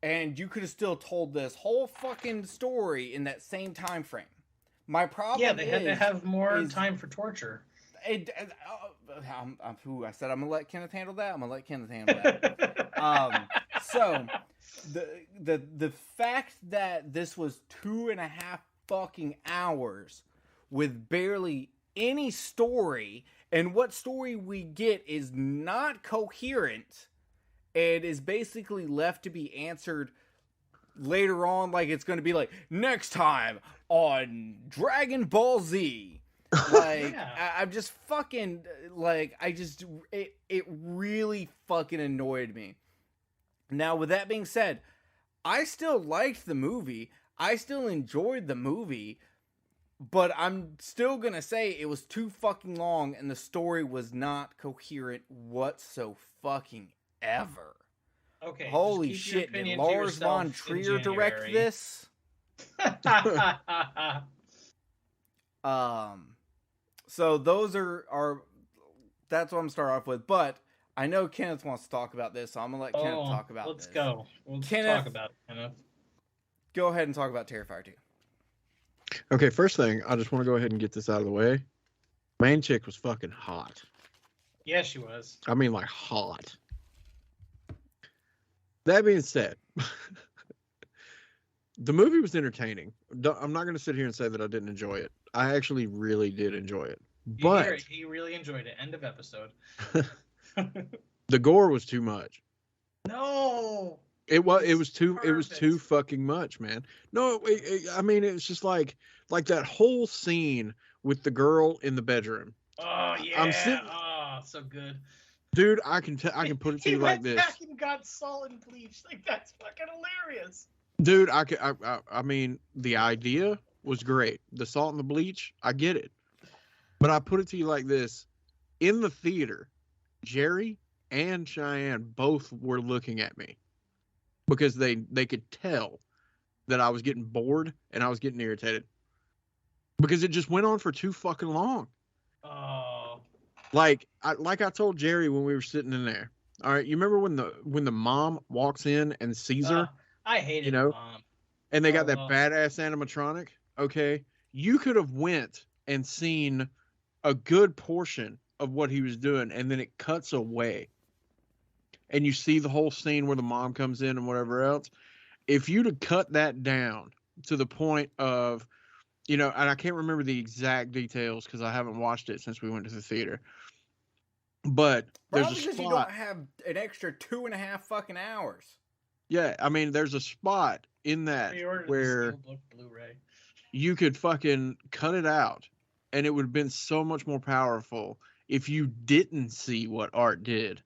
and you could have still told this whole fucking story in that same time frame. My problem Yeah, they had to have more time for torture. I said I'm gonna let Kenneth handle that. I'm gonna let Kenneth handle that. So the fact that this was 2.5 fucking hours with barely any story, and what story we get is not coherent and is basically left to be answered later on, like it's going to be like next time on Dragon Ball Z. Like, yeah. I'm just fucking, like, it really fucking annoyed me. Now, with that being said, I still liked the movie. I still enjoyed the movie, but I'm still gonna say it was too fucking long and the story was not coherent whatso fucking ever. Okay. Holy shit, did Lars von Trier direct this? So those are that's what I'm starting off with, but I know Kenneth wants to talk about this, so I'm gonna let Kenneth talk about this. Let's go. Let's Kenneth, talk about it, Kenneth. Go ahead and talk about Terrifier 2. Okay, first thing, I just want to go ahead and get this out of the way. Main chick was fucking hot. Yeah, she was. I mean, like, hot. That being said, the movie was entertaining. I'm not going to sit here and say that I didn't enjoy it. I actually really did enjoy it. But he really enjoyed it. End of episode. The gore was too much. No. It was too fucking much, man. No, I mean, it's just like that whole scene with the girl in the bedroom. Oh yeah. So good. Dude, I can put it to you like this. He went back and got salt and bleach. Like, that's fucking hilarious. Dude, I mean, the idea was great. The salt and the bleach, I get it. But I put it to you like this. In the theater, Jerry and Cheyenne both were looking at me because they could tell that I was getting bored and I was getting irritated because it just went on for too fucking long. Oh. Like I told Jerry when we were sitting in there. All right, you remember when the mom walks in and sees her? I hated Mom. And they got that badass animatronic. Okay, you could have went and seen a good portion of what he was doing, and then it cuts away, and you see the whole scene where the mom comes in and whatever else. If you'd have cut that down to the point of, and I can't remember the exact details because I haven't watched it since we went to the theater. But there's Probably a because you spot. don't have an extra 2.5 fucking hours. Yeah, I mean, there's a spot in that Pre-ordered where the Steelbook Blu-ray. you could fucking cut it out, and it would have been so much more powerful if you didn't see what Art did,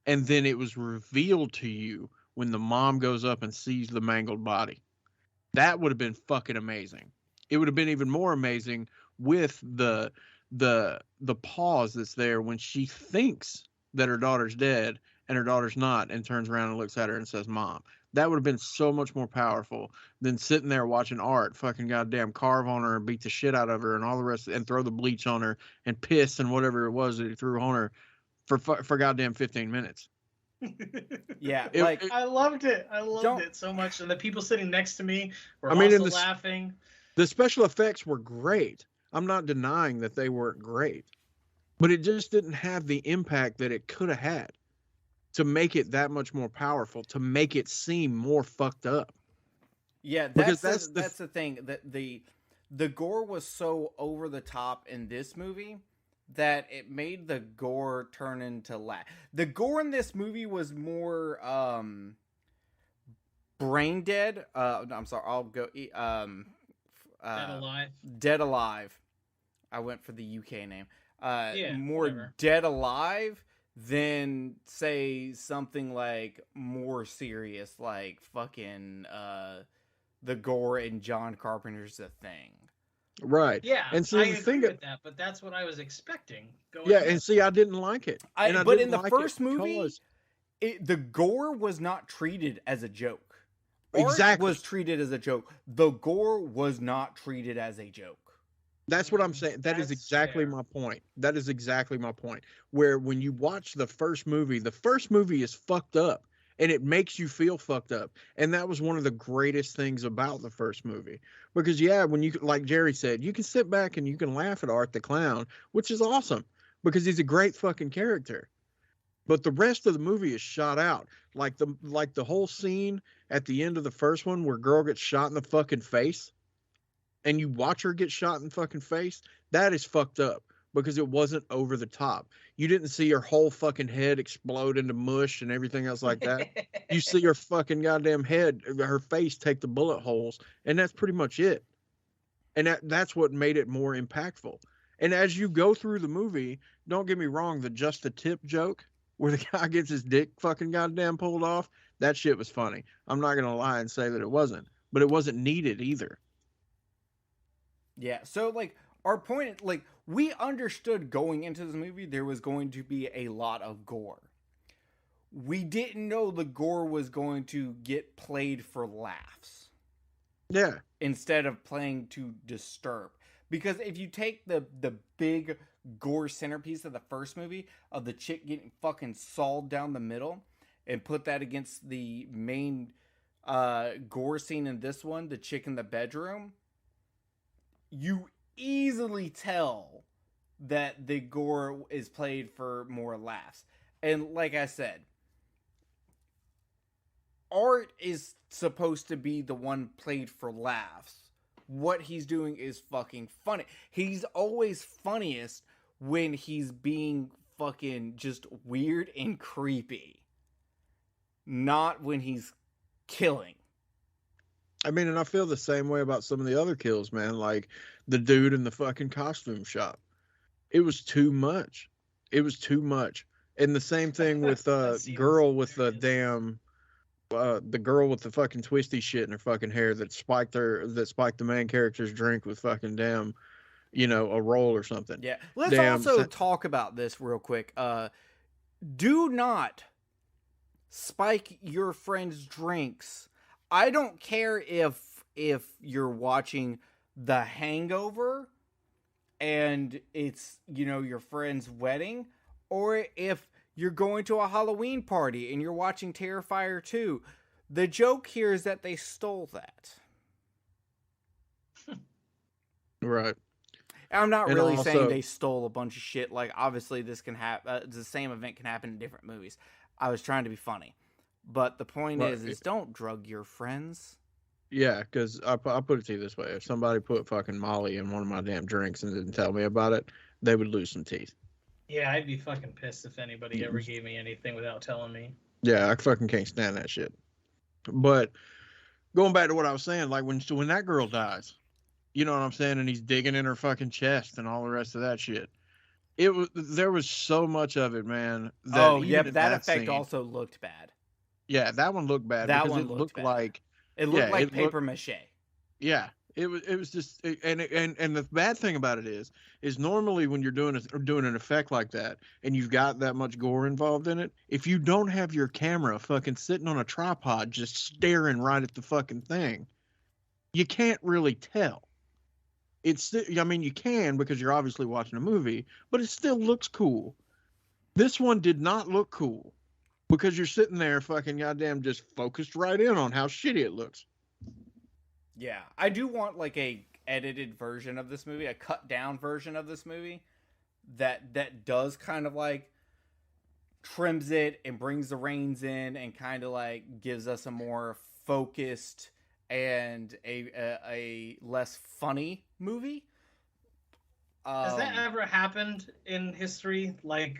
and then it was revealed to you when the mom goes up and sees the mangled body. That would have been fucking amazing. It would have been even more amazing with the pause that's there when she thinks that her daughter's dead and her daughter's not, and turns around and looks at her and says, "Mom." That would have been so much more powerful than sitting there watching Art fucking goddamn carve on her and beat the shit out of her and all the rest, and throw the bleach on her and piss and whatever it was that he threw on her for goddamn 15 minutes. Yeah, I loved it. I loved Don't- it so much, and the people sitting next to me were I mean, also laughing. The special effects were great. I'm not denying that they weren't great, but it just didn't have the impact that it could have had to make it that much more powerful, to make it seem more fucked up. Yeah, Because that's the thing, that the gore was so over the top in this movie that it made the gore turn into laugh. The gore in this movie was more brain dead. I'm sorry, I'll go. Dead Alive. Dead Alive. I went for the UK name. More whatever. Dead Alive than, say, something like more serious, like fucking the gore in John Carpenter's The Thing. Right. Yeah, And see, I the agree thing with that, but that's what I was expecting. Yeah, and see, I didn't like it. And I But didn't in the like first it movie, because- the gore was not treated as a joke. Art Exactly. was treated as a joke. The gore was not treated as a joke. That's what I'm saying. That is That's exactly fair. my point. That is exactly my point. Where when you watch the first movie is fucked up, and it makes you feel fucked up. And that was one of the greatest things about the first movie. Because when you, like Jerry said, you can sit back and you can laugh at Art the Clown, which is awesome because he's a great fucking character. But the rest of the movie is shot out. Like the whole scene at the end of the first one where girl gets shot in the fucking face, and you watch her get shot in the fucking face, that is fucked up because it wasn't over the top. You didn't see her whole fucking head explode into mush and everything else like that. You see her fucking goddamn head, her face take the bullet holes, and that's pretty much it. And that's what made it more impactful. And as you go through the movie, don't get me wrong, the just the tip joke where the guy gets his dick fucking goddamn pulled off, that shit was funny. I'm not going to lie and say that it wasn't, but it wasn't needed either. Yeah, so, like, our point, like, we understood going into this movie there was going to be a lot of gore. We didn't know the gore was going to get played for laughs. Yeah. Instead of playing to disturb. Because if you take the big gore centerpiece of the first movie, of the chick getting fucking sawed down the middle, and put that against the main gore scene in this one, the chick in the bedroom, you easily tell that the gore is played for more laughs. And like I said, Art is supposed to be the one played for laughs. What he's doing is fucking funny. He's always funniest when he's being fucking just weird and creepy. Not when he's killing. I mean, and I feel the same way about some of the other kills, man. Like the dude in the fucking costume shop. It was too much. It was too much. And the same thing with girl with the damn the girl with the fucking twisty shit in her fucking hair that spiked the main character's drink with fucking damn, a roll or something. Yeah. Let's also talk about this real quick. Do not spike your friend's drinks. I don't care if you're watching The Hangover and it's, your friend's wedding, or if you're going to a Halloween party and you're watching Terrifier 2. The joke here is that they stole that. Right. And I'm not And really also- saying they stole a bunch of shit. Like, obviously, this can happen. The same event can happen in different movies. I was trying to be funny, but the point Right. is don't drug your friends. Yeah, because I'll put it to you this way: if somebody put fucking Molly in one of my damn drinks and didn't tell me about it, they would lose some teeth. Yeah, I'd be fucking pissed if anybody ever gave me anything without telling me. Yeah, I fucking can't stand that shit. But going back to what I was saying, like when that girl dies, you know what I'm saying, and he's digging in her fucking chest and all the rest of that shit. There was so much of it, man. That Oh, even yep, in that effect scene- also looked bad. Yeah, that one looked bad That because one it looked looked bad. like It looked Yeah, like it paper mache. yeah. It was just and the bad thing about it is normally when you're doing an effect like that and you've got that much gore involved in it, if you don't have your camera fucking sitting on a tripod just staring right at the fucking thing, you can't really tell. I mean, you can because you're obviously watching a movie, but it still looks cool. This one did not look cool because you're sitting there fucking goddamn just focused right in on how shitty it looks. Yeah, I do want like a edited version of this movie, a cut down version of this movie that does kind of like trims it and brings the reins in and kind of like gives us a more focused and a less funny movie. Has that ever happened in history? Like,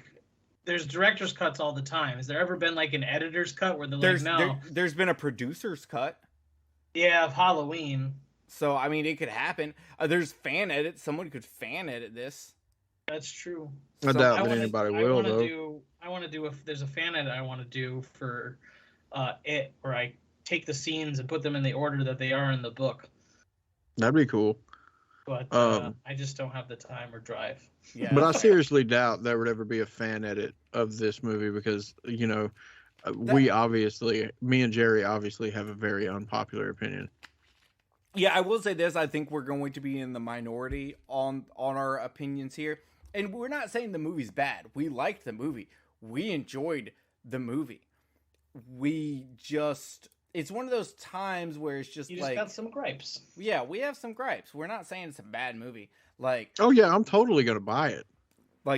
there's director's cuts all the time. Has there ever been like an editor's cut where they're like, no, there's been a producer's cut. yeah, of Halloween. So, I mean, it could happen. There's fan edits. Someone could fan edit this. That's true. I doubt I that wanna- anybody I will wanna though. I want to do if there's a fan edit I want to do for it, where I take the scenes and put them in the order that they are in the book. That'd be cool. But I just don't have the time or drive. Yeah, But I seriously doubt there would ever be a fan edit of this movie because, you know, me and Jerry obviously have a very unpopular opinion. Yeah, I will say this. I think we're going to be in the minority on our opinions here. And we're not saying the movie's bad. We liked the movie. We enjoyed the movie. It's one of those times where it's just You just like, got some gripes. yeah, we have some gripes. We're not saying it's a bad movie. Like, Oh yeah, I'm totally gonna buy it.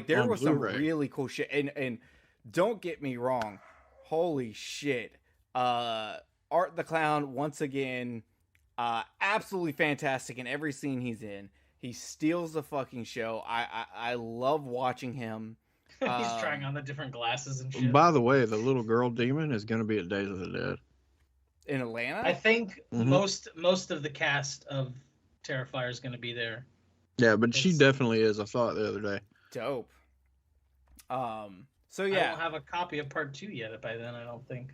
there on was some Blu-ray. really cool shit. And don't get me wrong. Holy shit. Art the Clown, once again, absolutely fantastic in every scene he's in. He steals the fucking show. I love watching him. He's trying on the different glasses and shit. By the way, the little girl demon is gonna be at Days of the Dead. In Atlanta? I think Mhm. most of the cast of Terrifier is going to be there. Yeah, but she It's- definitely is. I saw it the other day. Dope. So I yeah. don't have a copy of part 2 yet by then, I don't think.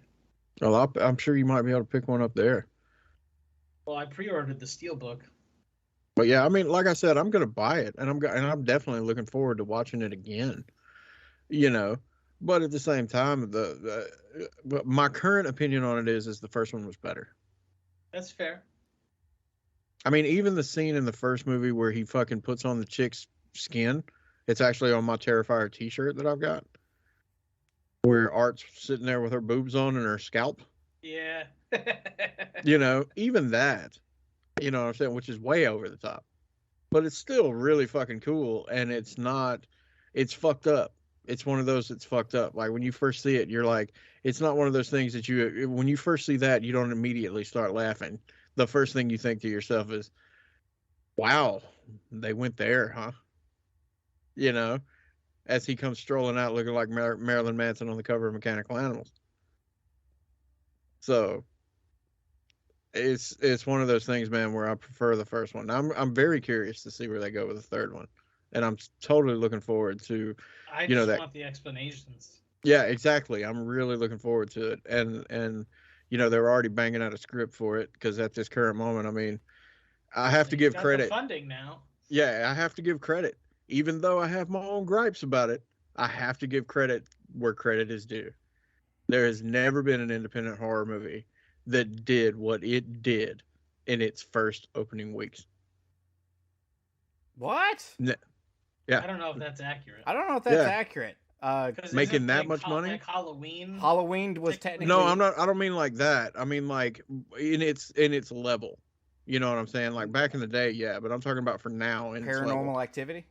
Well, I'm sure you might be able to pick one up there. Well, I pre-ordered the Steelbook. But yeah, I mean, like I said, I'm gonna buy it, and I'm definitely looking forward to watching it again. You know, but at the same time, but my current opinion on it is the first one was better. That's fair. I mean, even the scene in the first movie where he fucking puts on the chick's skin, it's actually on my Terrifier T-shirt that I've got, where Art's sitting there with her boobs on and her scalp. Yeah. You know, even that, you know what I'm saying, which is way over the top, but it's still really fucking cool, and it's fucked up. It's one of those that's fucked up. Like when you first see it, you're like, it's not one of those things that when you first see that, you don't immediately start laughing. The first thing you think to yourself is, wow, they went there, huh? You know, as he comes strolling out looking like Marilyn Manson on the cover of Mechanical Animals. So it's one of those things, man, where I prefer the first one. I'm very curious to see where they go with the third one, and I'm totally looking forward to. I You know just that- want the explanations. Yeah, exactly. I'm really looking forward to it, and you know they're already banging out a script for it because at this current moment, I mean, I have to He's give got credit. the funding now. Yeah, I have to give credit, even though I have my own gripes about it. I have to give credit where credit is due. There has never been an independent horror movie that did what it did in its first opening weeks. What? Yeah. I don't know if that's accurate. I don't know if that's Yeah. accurate. 'Cause Making isn't, that like, much money? Like Halloween. Halloween was technically No, I'm not. I don't mean like that. I mean like in its level. You know what I'm saying? Like back in the day, yeah, but I'm talking about for now. And Paranormal Activity.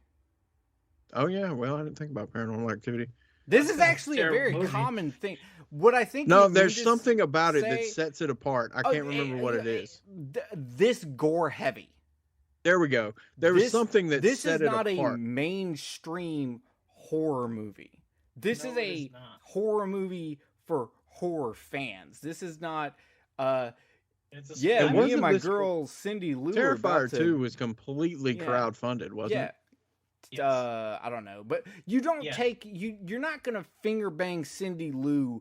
Oh yeah, well I didn't think about Paranormal Activity. This is actually a terrible very movie. common thing. What I think. No, you there's need to something about it that say- sets it apart. I Oh, can't remember what it is. This gore heavy. There we go. There was something that this set is it not apart. a mainstream horror movie. This No, is it a is not. horror movie for horror fans. This is not. It's a Yeah, It me wasn't and my this- girl Cindy Lou are about Terrifier to, 2 was completely Yeah. crowdfunded, wasn't yeah. it? Yes. I don't know, but you don't Yeah. you're not gonna finger bang Cindy Lou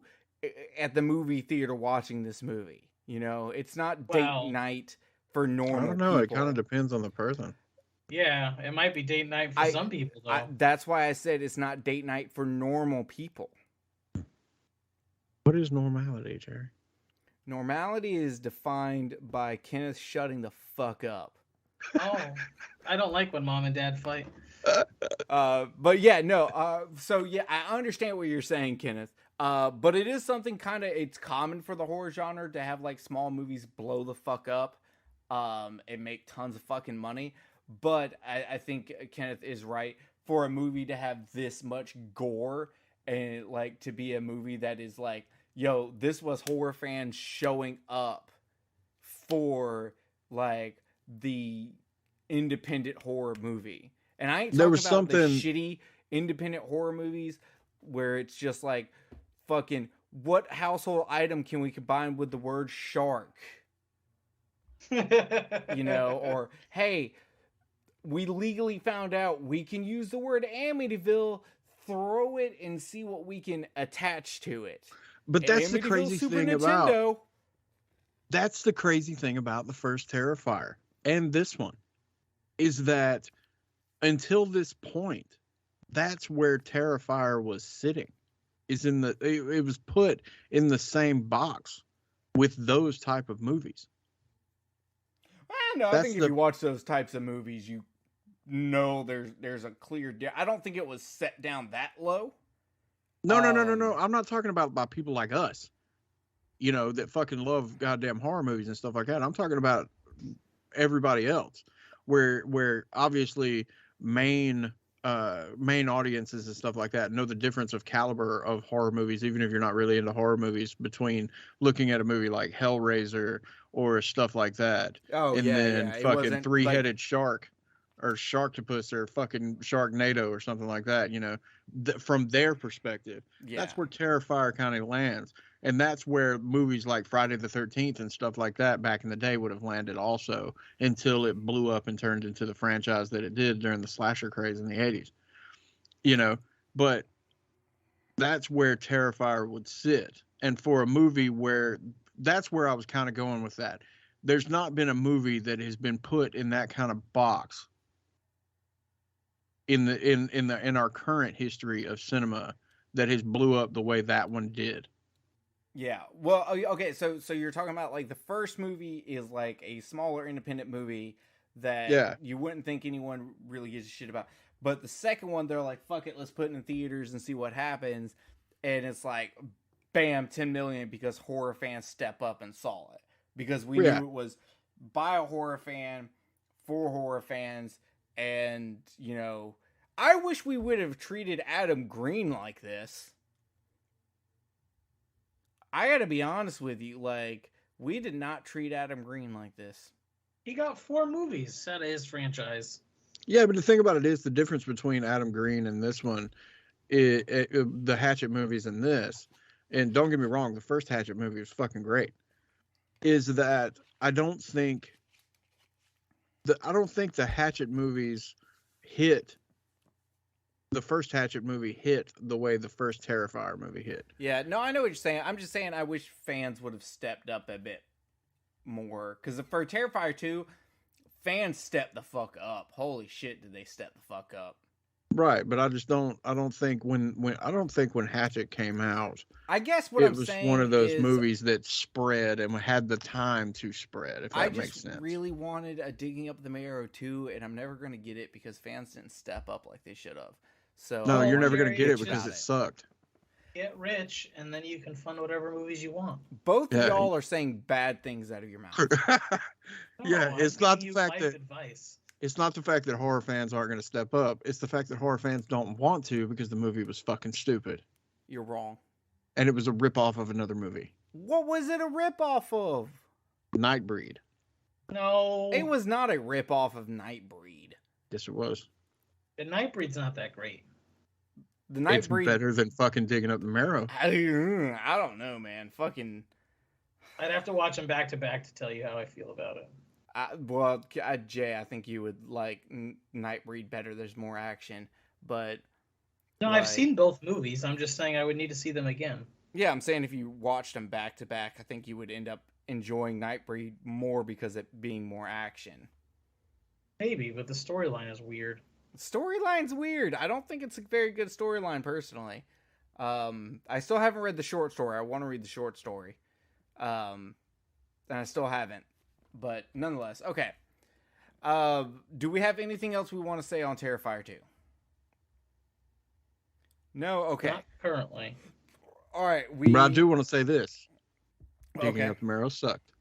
at the movie theater watching this movie. You know, it's not date Well, night for normal. I don't know. It people. kind of depends on the person. Yeah, it might be date night for some people though. That's why I said it's not date night for normal people. What is normality, Jerry? Normality is defined by Kenneth shutting the fuck up. Oh, I don't like when mom and dad fight. But yeah, no. So yeah, I understand what you're saying, Kenneth. But it is something it's common for the horror genre to have like small movies blow the fuck up, and make tons of fucking money. But I think Kenneth is right for a movie to have this much gore and like to be a movie that is like, yo, this was horror fans showing up for like the independent horror movie. And I ain't talking There was about the something- shitty independent horror movies where it's just like fucking what household item can we combine with the word shark? You know, or hey, we legally found out we can use the word Amityville, throw it and see what we can attach to it. But that's the Amityville crazy Super thing about Nintendo. that's the crazy thing about the first Terrifier and this one is that until this point, that's where Terrifier was sitting. Is in the it was put in the same box with those type of movies. No, I That's think if the- you watch those types of movies, you know there's a clear. I don't think it was set down that low. No. Um, I'm not talking about by people like us, you know, that fucking love goddamn horror movies and stuff like that. I'm talking about everybody else, where obviously main audiences and stuff like that know the difference of caliber of horror movies, even if you're not really into horror movies, between looking at a movie like Hellraiser or stuff like that, Oh and yeah, then yeah. It fucking wasn't, three-headed shark or Sharktopus or fucking Sharknado or something like that, you know, from their perspective. Yeah. That's where Terrifier kind of lands. And that's where movies like Friday the 13th and stuff like that back in the day would have landed also, until it blew up and turned into the franchise that it did during the slasher craze in the 80s. You know, but that's where Terrifier would sit. And for a movie where that's where I was kind of going with that. There's not been a movie that has been put in that kind of box in our current history of cinema that has blew up the way that one did. Yeah. Well, okay. So you're talking about like the first movie is like a smaller independent movie that Yeah. you wouldn't think anyone really gives a shit about. But the second one, they're like, fuck it, let's put it in theaters and see what happens. And it's like, bam, 10 million because horror fans step up and saw it. Because we Yeah. knew it was by a horror fan, for horror fans. And, you know, I wish we would have treated Adam Green like this. I gotta be honest with you, like, we did not treat Adam Green like this. He got 4 movies out of his franchise. Yeah, but the thing about it is the difference between Adam Green and this one, the Hatchet movies and this, and don't get me wrong, the first Hatchet movie was fucking great, is that I don't think the Hatchet movies hit. The first Hatchet movie hit the way the first Terrifier movie hit. Yeah, no, I know what you're saying. I'm just saying I wish fans would have stepped up a bit more. Because for Terrifier 2, fans stepped the fuck up. Holy shit, did they step the fuck up. Right, but I don't think when Hatchet came out, I guess what it I'm was saying one of those is movies that spread and had the time to spread, if I that makes just sense. really wanted a Digging Up the Marrow 2, and I'm never going to get it because fans didn't step up like they should have. So No, Oh, you're never going to Jerry, get it it's because just- it sucked. Get rich, and then you can fund whatever movies you want. Both of Yeah. y'all are saying bad things out of your mouth. Yeah, No, it's I'm not giving the you fact life that advice. it's not the fact that horror fans aren't going to step up. It's the fact that horror fans don't want to because the movie was fucking stupid You're wrong. and it was a ripoff of another movie, What was it a ripoff of? Nightbreed. No, It was not a ripoff of Nightbreed. Yes, it was. the Nightbreed's not that great. The It's Nightbreed. better than fucking digging up the marrow. I don't know, man. Fucking. I'd have to watch them back to back to tell you how I feel about it. Jay, I think you would like Nightbreed better. There's more action, but No, like, I've seen both movies. I'm just saying I would need to see them again. yeah, I'm saying if you watched them back to back, I think you would end up enjoying Nightbreed more because it being more action. Maybe, but the storyline is weird. Storyline's weird. I don't think it's a very good storyline personally. I still haven't read the short story. I want to read the short story. And I still haven't. But nonetheless, okay. Do we have anything else we want to say on Terrifier 2? No? Okay. Not currently. All right. But I do want to say this. Digging Okay. up the marrow sucked.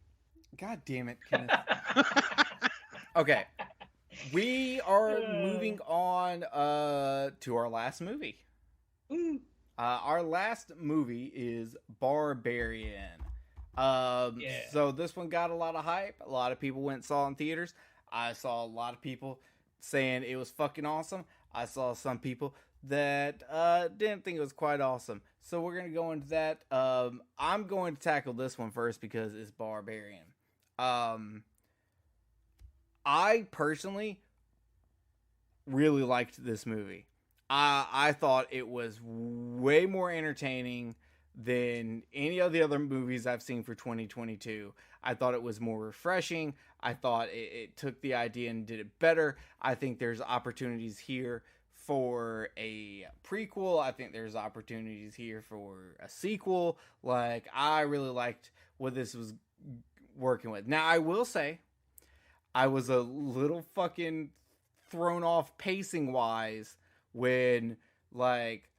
God damn it, Kenneth. Okay. We are moving on to our last movie. Our last movie is Barbarian. So this one got a lot of hype. A lot of people went and saw it in theaters. I saw a lot of people saying it was fucking awesome. I saw some people that didn't think it was quite awesome. So we're going to go into that. I'm going to tackle this one first because it's Barbarian. I personally really liked this movie. I thought it was way more entertaining than any of the other movies I've seen for 2022. I thought it was more refreshing. I thought it took the idea and did it better. I think there's opportunities here for a prequel. I think there's opportunities here for a sequel. Like, I really liked what this was working with. Now, I will say, I was a little fucking thrown off pacing wise when, like,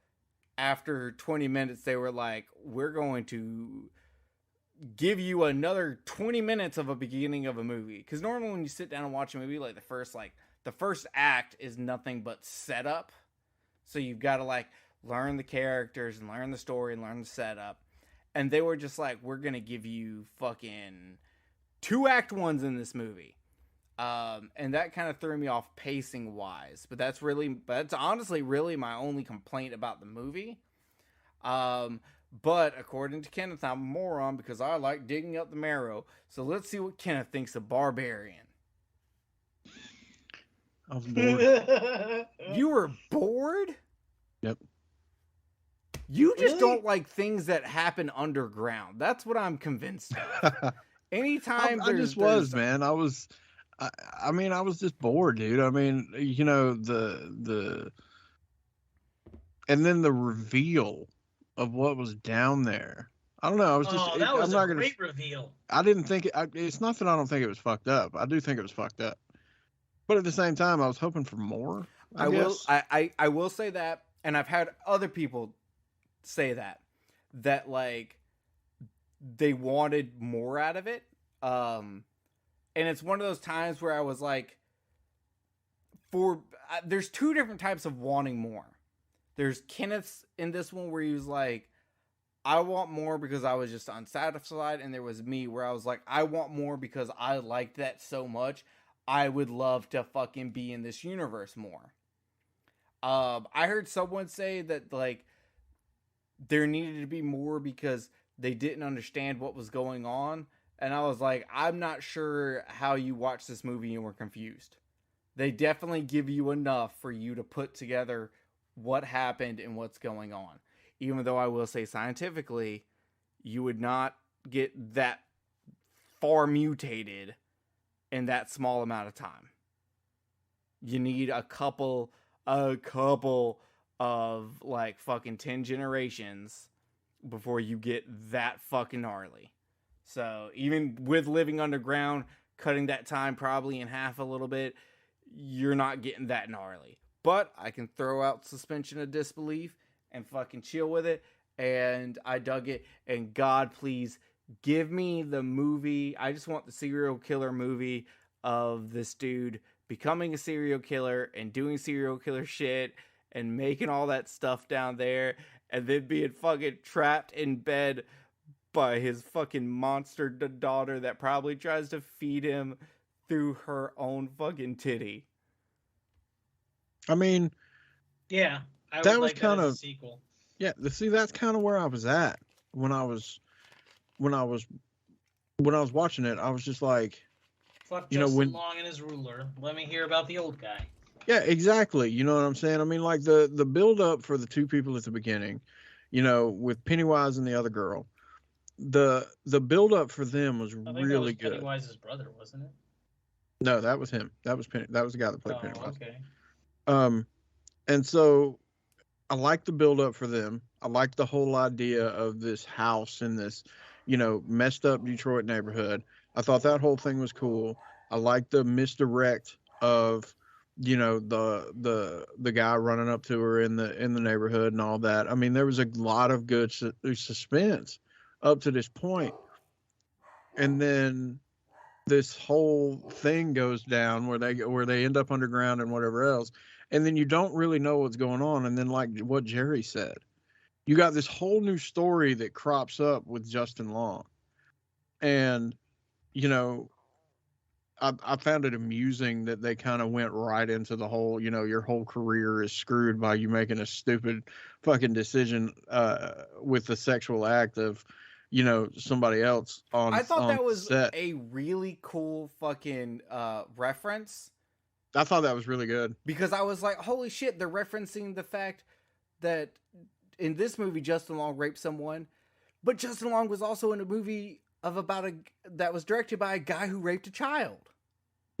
after 20 minutes they were like, we're going to give you another 20 minutes of a beginning of a movie. Because normally when you sit down and watch a movie, like the first act is nothing but setup. So you've got to like learn the characters and learn the story and learn the setup. And they were just like, we're going to give you fucking 2 act ones in this movie. And that kind of threw me off pacing wise, but that's honestly really my only complaint about the movie. But according to Kenneth, I'm a moron because I like digging up the marrow. So let's see what Kenneth thinks of Barbarian. I was bored. You were bored? Yep. You just Really? don't like things that happen underground. That's what I'm convinced of. Anytime I just was, man. I was just bored, dude. I mean, you know, and then the reveal of what was down there. I don't know. I was just. that was I'm not a gonna. great reveal. I didn't think it's not that I don't think it was fucked up. I do think it was fucked up, but at the same time, I was hoping for more. I guess. I will say that, and I've had other people say that like they wanted more out of it. And it's one of those times where I was like, there's 2 different types of wanting more. There's Kenneth's in this one where he was like, I want more because I was just unsatisfied. And there was me where I was like, I want more because I liked that so much. I would love to fucking be in this universe more. I heard someone say that like there needed to be more because they didn't understand what was going on. And I was like, I'm not sure how you watched this movie and were confused. They definitely give you enough for you to put together what happened and what's going on. Even though I will say scientifically, you would not get that far mutated in that small amount of time. You need a couple of like fucking 10 generations before you get that fucking gnarly. So even with living underground, cutting that time probably in half a little bit, you're not getting that gnarly. But I can throw out suspension of disbelief and fucking chill with it. and I dug it. And God, please give me the movie. I just want the serial killer movie of this dude becoming a serial killer and doing serial killer shit and making all that stuff down there, and then being fucking trapped in bed by his fucking monster daughter that probably tries to feed him through her own fucking titty. I mean, Yeah, I That would was like that as kinda- a sequel. yeah, see, that's kind of where I was at when I was watching it. I was just like, Fuck You know, Justin when- Long and his ruler. Let me hear about the old guy. yeah, exactly. You know what I'm saying? I mean, like the build up for the two people at the beginning, with Pennywise and the other girl, the build up for them was I think that really was good. Pennywise's brother, wasn't it? No, that was him. That was that was the guy that played Oh, Pennywise. okay. And so I like the build up for them. I like the whole idea of this house in this, messed up Detroit neighborhood. I thought that whole thing was cool. I like the misdirect of, the guy running up to her in the neighborhood and all that. I mean, there was a lot of good suspense up to this point. And then this whole thing goes down where they end up underground and whatever else, and then you don't really know what's going on. And then, like what Jerry said, you got this whole new story that crops up with Justin Long, and I found it amusing that they kind of went right into the whole, your whole career is screwed by you making a stupid fucking decision with the sexual act of somebody else on. I thought on that was set. a really cool fucking reference, I thought that was really good. because I was like, holy shit, they're referencing the fact that in this movie Justin Long raped someone, but Justin Long was also in a movie that was directed by a guy who raped a child.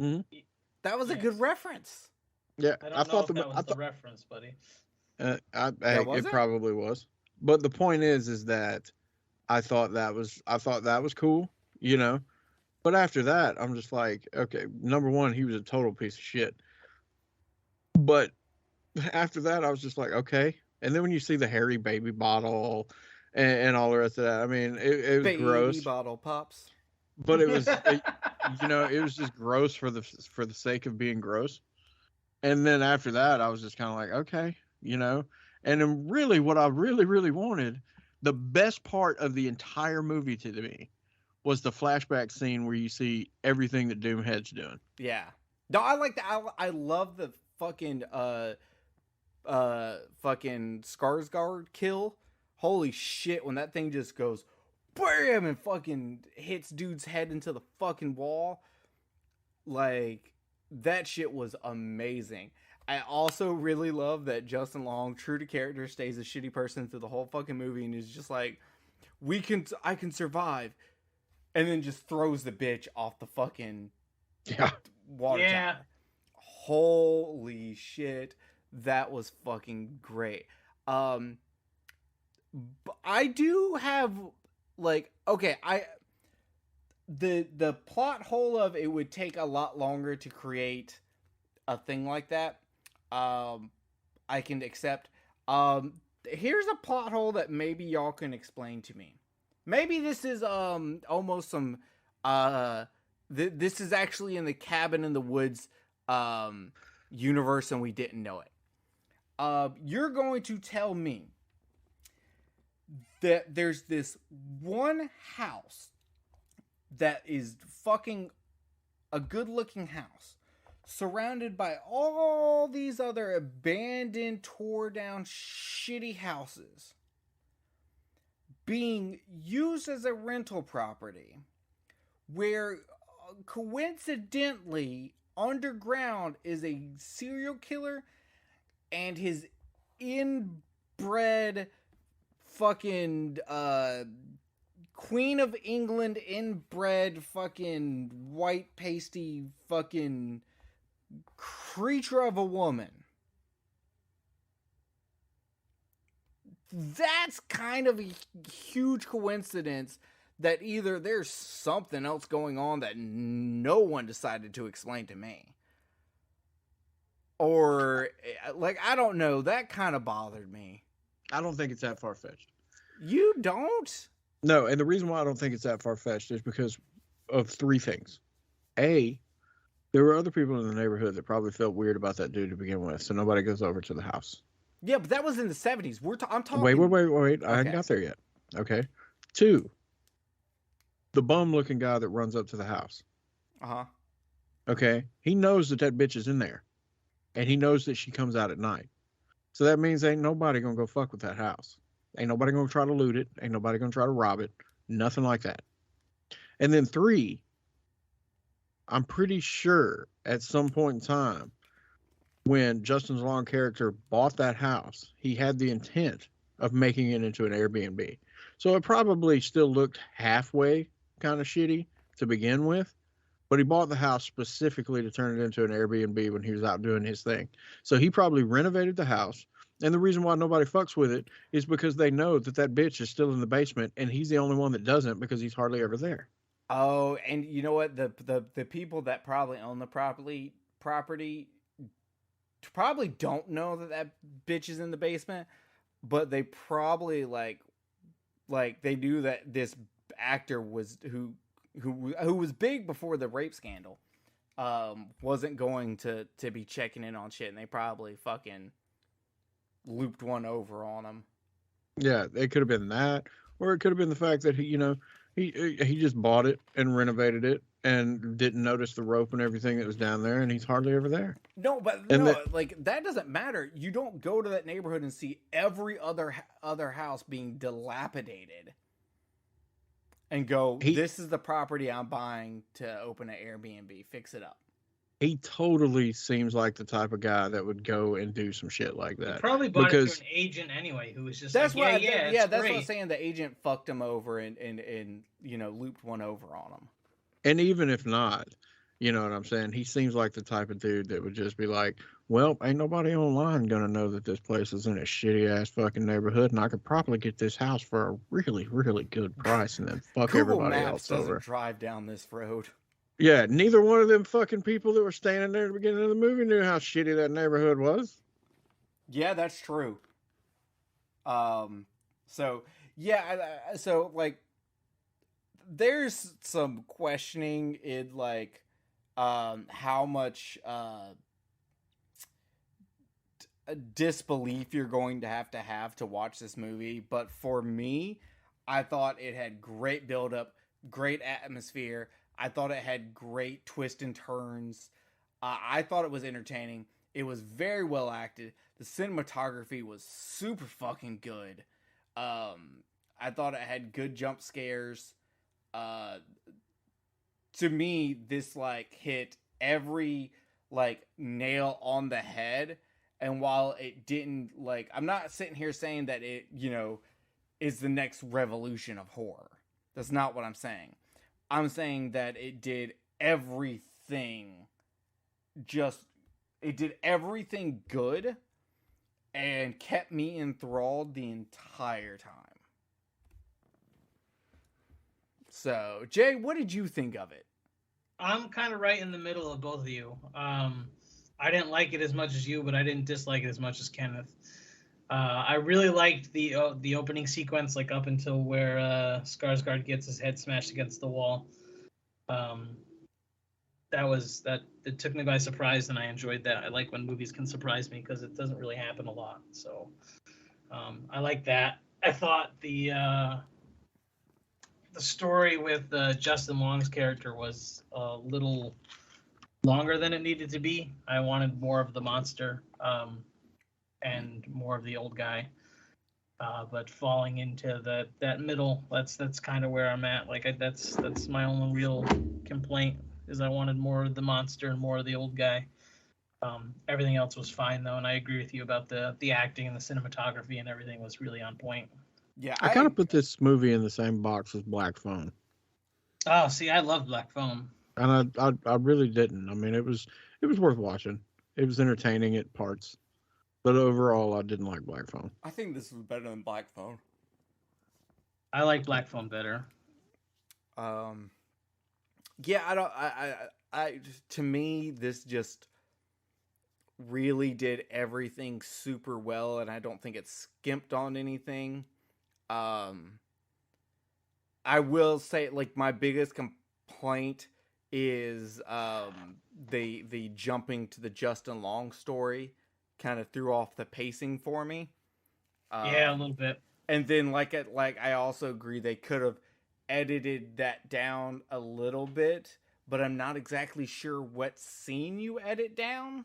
Mhm. That was a Yes. good reference. Yeah, I don't know thought if that was the reference, buddy. was it it? probably was. But the point is that I thought that was cool, But after that, I'm just like, okay, number one, he was a total piece of shit. But after that, I was just like, okay. And then when you see the hairy baby bottle and all the rest of that, I mean, it was Baby gross. bottle pops. But it was, it was just gross for the sake of being gross. And then after that, I was just kind of like, okay, And then really, what I really, really wanted, the best part of the entire movie to me, was the flashback scene where you see everything that Doomhead's doing. Yeah. No, I like that. I love the fucking fucking Skarsgård kill. Holy shit, when that thing just goes BAM and fucking hits dude's head into the fucking wall. Like, that shit was amazing. I also really love that Justin Long, true to character, stays a shitty person through the whole fucking movie and is just like, I can survive. And then just throws the bitch off the fucking water Yeah. tower. Holy shit. That was fucking great. I do have, like, okay, the plot hole of it would take a lot longer to create a thing like that. I can accept. Here's a plot hole that maybe y'all can explain to me. Maybe this is almost some this is actually in the Cabin in the Woods universe and we didn't know it. You're going to tell me that there's this one house that is fucking a good-looking house, surrounded by all these other abandoned, tore-down, shitty houses, being used as a rental property, where coincidentally underground is a serial killer and his inbred fucking Queen of England inbred fucking white pasty fucking creature of a woman. That's kind of a huge coincidence that either there's something else going on that no one decided to explain to me. Or, like, I don't know. That kind of bothered me. I don't think it's that far-fetched. You don't? No, and the reason why I don't think it's that far fetched is because of three things. A, there were other people in the neighborhood that probably felt weird about that dude to begin with, so nobody goes over to the house. Yeah, but that was in the 70s. I'm talking. Wait. I haven't Okay. got there yet. Okay. 2, the bum-looking guy that runs up to the house. Uh-huh. Okay, he knows that bitch is in there, and he knows that she comes out at night. So that means ain't nobody gonna go fuck with that house. Ain't nobody gonna try to loot it. Ain't nobody gonna try to rob it. Nothing like that. And then 3, I'm pretty sure at some point in time, when Justin Long character bought that house, he had the intent of making it into an Airbnb. So it probably still looked halfway kind of shitty to begin with, but he bought the house specifically to turn it into an Airbnb when he was out doing his thing. So he probably renovated the house. And the reason why nobody fucks with it is because they know that bitch is still in the basement, and he's the only one that doesn't because he's hardly ever there. Oh, and you know what? The people that probably own the property probably don't know that bitch is in the basement, but they probably like they knew that this actor was who was big before the rape scandal, wasn't going to be checking in on shit, and they probably fucking looped one over on him. Yeah, it could have been that, or it could have been the fact that he just bought it and renovated it and didn't notice the rope and everything that was down there, and he's hardly ever there. No, but And no, that- like that doesn't matter. You don't go to that neighborhood and see every other house being dilapidated and go, this is the property I'm buying to open an Airbnb. Fix it up. He totally seems like the type of guy that would go and do some shit like that. Probably bought it to an agent anyway, who was just that's like, what that's what great. I'm saying. The agent fucked him over and looped one over on him. And even if not, you know what I'm saying? He seems like the type of dude that would just be like, well, ain't nobody online gonna know that this place is in a shitty ass fucking neighborhood, and I could probably get this house for a really, really good price, and then fuck Google everybody Maps else over. doesn't drive down this road. Yeah, neither one of them fucking people that were standing there at the beginning of the movie knew how shitty that neighborhood was. Yeah, that's true. So like, there's some questioning in like, how much disbelief you're going to have to watch this movie. But for me, I thought it had great buildup, great atmosphere. I thought it had great twists and turns. I thought it was entertaining. It was very well acted. The cinematography was super fucking good. I thought it had good jump scares. To me, this like hit every like nail on the head. And while it didn't, like, I'm not sitting here saying that it, is the next revolution of horror. That's not what I'm saying. I'm saying that it did everything good and kept me enthralled the entire time. So, Jay, what did you think of it? I'm kind of right in the middle of both of you. I didn't like it as much as you, but I didn't dislike it as much as Kenneth. I really liked the opening sequence, like up until where Skarsgård gets his head smashed against the wall. It took me by surprise, and I enjoyed that. I like when movies can surprise me because it doesn't really happen a lot. So I like that. I thought the story with Justin Long's character was a little longer than it needed to be. I wanted more of the monster and more of the old guy. But falling into that middle, that's kind of where I'm at. Like that's my only real complaint is I wanted more of the monster and more of the old guy. Everything else was fine though, and I agree with you about the acting and the cinematography and everything was really on point. Yeah, I kind of put this movie in the same box as Black Phone. Oh, see, I love Black Phone. And I really didn't. I mean, it was worth watching. It was entertaining at parts. But overall, I didn't like Black Phone. I think this was better than Black Phone. I like Black Phone better. Yeah, to me, this just really did everything super well, and I don't think it skimped on anything. Um, I will say, like, my biggest complaint is the jumping to the Justin Long story kind of threw off the pacing for me. Yeah, a little bit. And then I also agree they could have edited that down a little bit, but I'm not exactly sure what scene you edit down.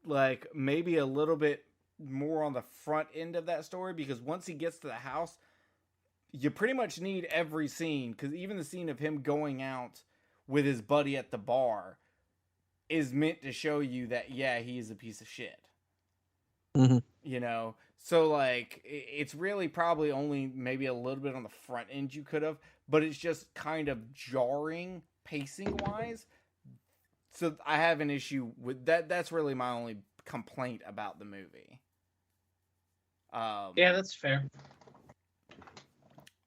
Like, maybe a little bit more on the front end of that story, because once he gets to the house, you pretty much need every scene, because even the scene of him going out with his buddy at the bar is meant to show you that, yeah, he is a piece of shit. Mm-hmm. You know? So, like, it's really probably only maybe a little bit on the front end you could have, but it's just kind of jarring pacing-wise. So I have an issue with that. That's really my only complaint about the movie. Yeah, that's fair.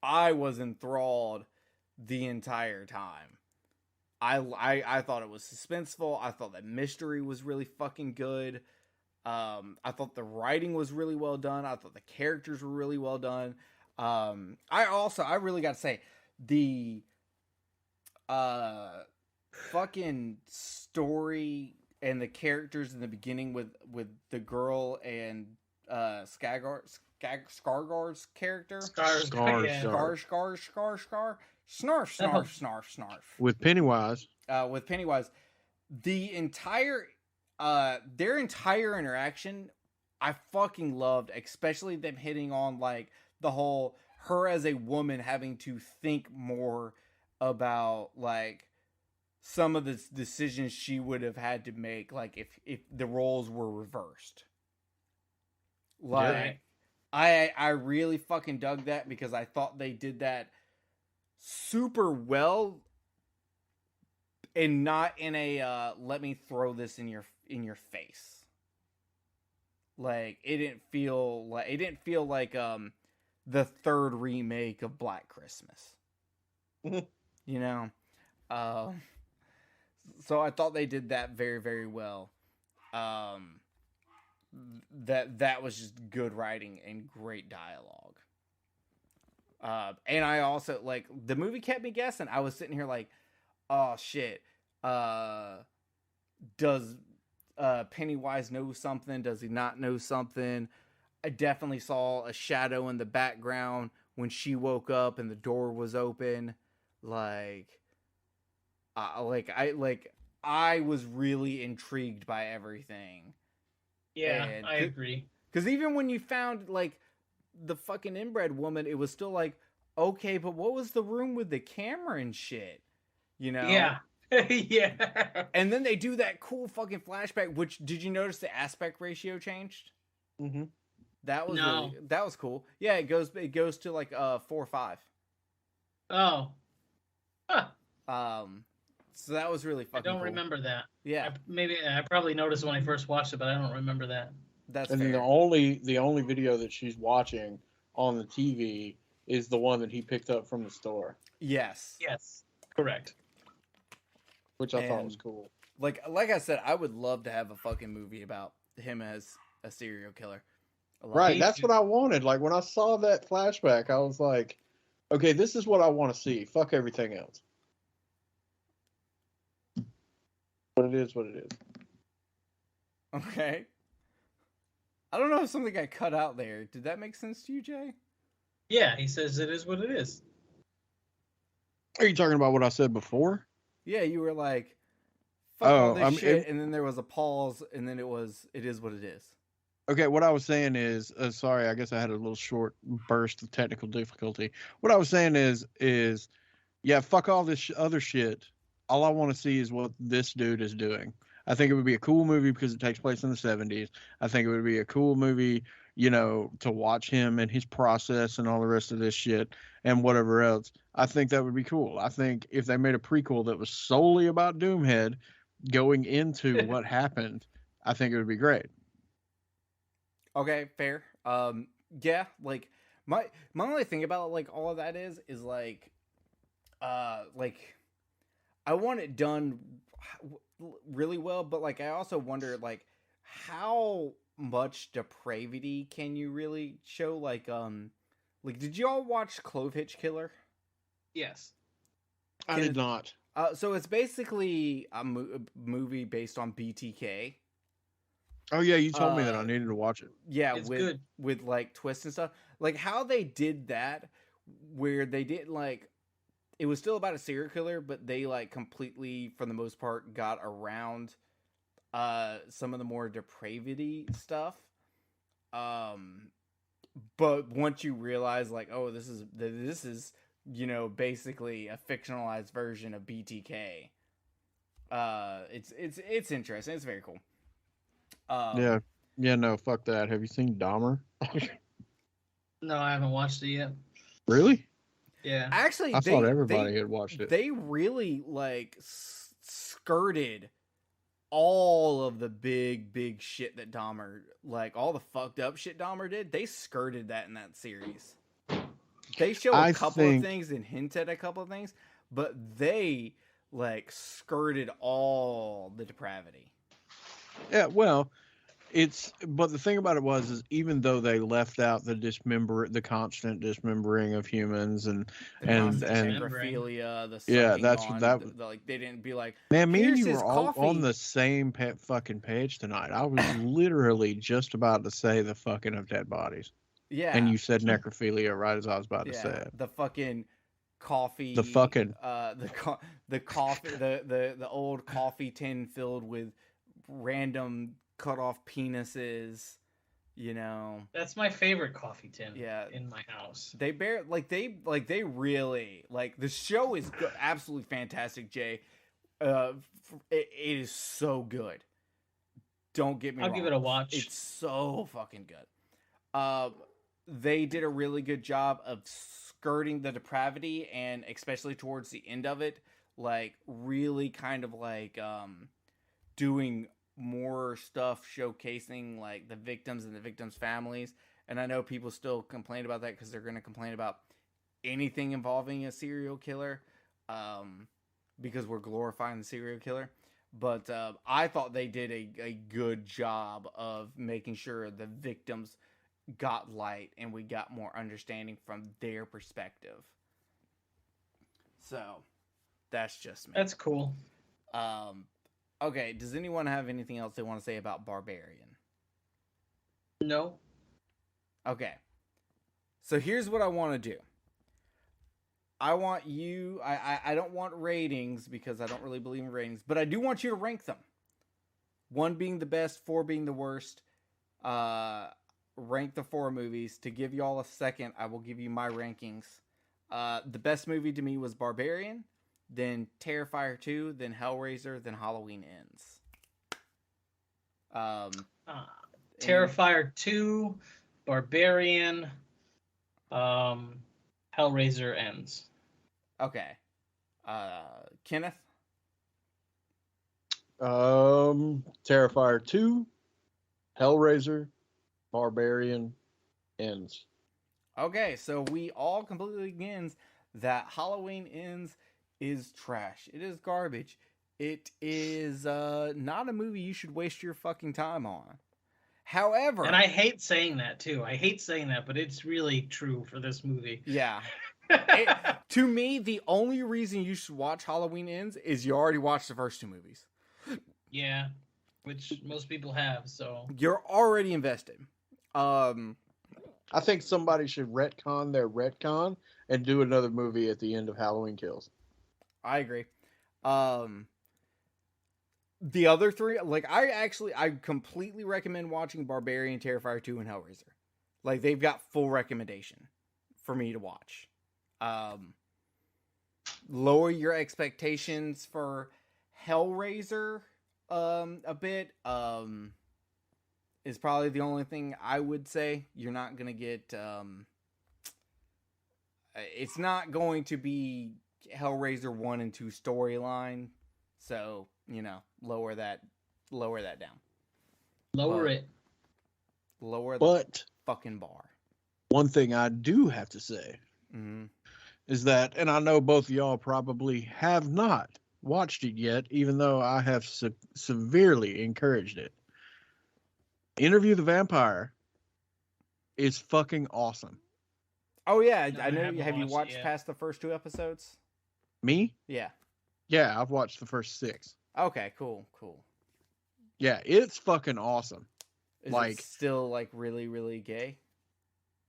I was enthralled the entire time. I thought it was suspenseful. I thought that mystery was really fucking good. I thought the writing was really well done. I thought the characters were really well done. I really got to say, the fucking story and the characters in the beginning with the girl and Skargar's character. Snarf. With Pennywise. With Pennywise, the entire their entire interaction, I fucking loved, especially them hitting on like the whole her as a woman having to think more about like some of the decisions she would have had to make, like if the roles were reversed. Like, yeah. I really fucking dug that, because I thought they did that super well, and not in a let me throw this in your face. Like, it didn't feel like the third remake of Black Christmas. You know? So I thought they did that very, very well. That was just good writing and great dialogue. And I also, like, the movie kept me guessing. I was sitting here like, oh shit, does Pennywise know something? Does he not know something? I definitely saw a shadow in the background when she woke up and the door was open. I was really intrigued by everything. Yeah, I agree. Because even when you found, like, the fucking inbred woman, it was still like, okay, but what was the room with the camera and shit? You know? Yeah. Yeah. And then they do that cool fucking flashback, which, did you notice the aspect ratio changed? Mm-hmm. That was cool. Yeah, it goes to like 4:5. Oh. Huh. So that was really fucking cool. I don't remember that. Yeah. I probably noticed when I first watched it, but I don't remember that. That's and fair. the only video that she's watching on the TV is the one that he picked up from the store. Yes. Yes. Correct. Which I thought was cool. Like I said, I would love to have a fucking movie about him as a serial killer. Right, that's what I wanted. Like, when I saw that flashback, I was like, okay, this is what I want to see. Fuck everything else. But it is what it is. Okay. I don't know if something got cut out there. Did that make sense to you, Jay? Yeah, he says it is what it is. Are you talking about what I said before? Yeah, you were like, fuck all this shit, and then there was a pause, and then it is what it is. Okay, what I was saying is, sorry, I guess I had a little short burst of technical difficulty. What I was saying is, yeah, fuck all this other shit. All I want to see is what this dude is doing. I think it would be a cool movie because it takes place in the 70s. I think it would be a cool movie, you know, to watch him and his process and all the rest of this shit and whatever else. I think that would be cool. I think if they made a prequel that was solely about Doomhead going into what happened, I think it would be great. Okay, fair. Yeah, like my only thing about like all of that is like I want it done really well, but like I also wonder like how much depravity can you really show? Like, did you all watch Clove Hitch Killer? Yes. I did not. So it's basically a movie based on BTK. Oh yeah, you told me that I needed to watch it. Yeah, It's with good. with like twists and stuff. Like how they did that, where they did like, it was still about a serial killer, but they like completely, for the most part, got around some of the more depravity stuff. But once you realize like, oh, this is basically a fictionalized version of BTK. It's interesting. It's very cool. Yeah. No, fuck that. Have you seen Dahmer? No, I haven't watched it yet. Really? Yeah. Actually, I thought everybody had watched it. They really like skirted all of the big shit that Dahmer, like all the fucked up shit Dahmer did. They skirted that in that series. They show a couple of things and hint at a couple of things, but they like skirted all the depravity. Yeah, well, but the thing about it is even though they left out the constant dismembering of humans and necrophilia, like they didn't be like, man, me and you were all on the same fucking page tonight. I was literally just about to say the fucking of dead bodies. Yeah, and you said necrophilia right as I was about to say it. The fucking coffee, the fucking the coffee, the old coffee tin filled with random cut off penises, That's my favorite coffee tin. Yeah, in my house. They they really like the show is absolutely fantastic. Jay, it is so good. Don't get me wrong. I'll give it a watch. It's so fucking good. They did a really good job of skirting the depravity, and especially towards the end of it, like really kind of like doing more stuff showcasing like the victims and the victims' families. And I know people still complain about that because they're going to complain about anything involving a serial killer because we're glorifying the serial killer. But I thought they did a good job of making sure the victims got light and we got more understanding from their perspective. So that's just me. That's cool. Okay, does anyone have anything else they want to say about Barbarian? No. Okay. So here's what I want to do. I want you, I don't want ratings because I don't really believe in ratings, but I do want you to rank them. 1 being the best, 4 being the worst. Rank the 4 movies. To give you all a second, I will give you my rankings. The best movie to me was Barbarian, then Terrifier 2, then Hellraiser, then Halloween Ends. Terrifier 2, Barbarian, Hellraiser Ends. Okay. Kenneth? Terrifier 2, Hellraiser, Barbarian, Ends. Okay, so we all completely against that Halloween Ends is trash. It is garbage. It is not a movie you should waste your fucking time on. However... And I hate saying that, too. I hate saying that, but it's really true for this movie. Yeah. To me, the only reason you should watch Halloween Ends is you already watched the first 2 movies. Yeah, which most people have, so... You're already invested. I think somebody should retcon their retcon and do another movie at the end of Halloween Kills. I agree. The other 3, like, I completely recommend watching Barbarian, Terrifier 2, and Hellraiser. Like, they've got full recommendation for me to watch. Lower your expectations for Hellraiser a bit. Is probably the only thing I would say. You're not going to get... it's not going to be Hellraiser 1 and 2 storyline. So, lower that down. Lower it. Lower the fucking bar. One thing I do have to say is that, and I know both of y'all probably have not watched it yet, even though I have severely encouraged it. Interview the Vampire is fucking awesome. Oh yeah, No, I I know. haven't Have you watched it watched yet. past the first 2 episodes? Me? Yeah. Yeah, I've watched the first 6. Okay. Cool. Yeah, it's fucking awesome. Is Like- it still like really, really gay?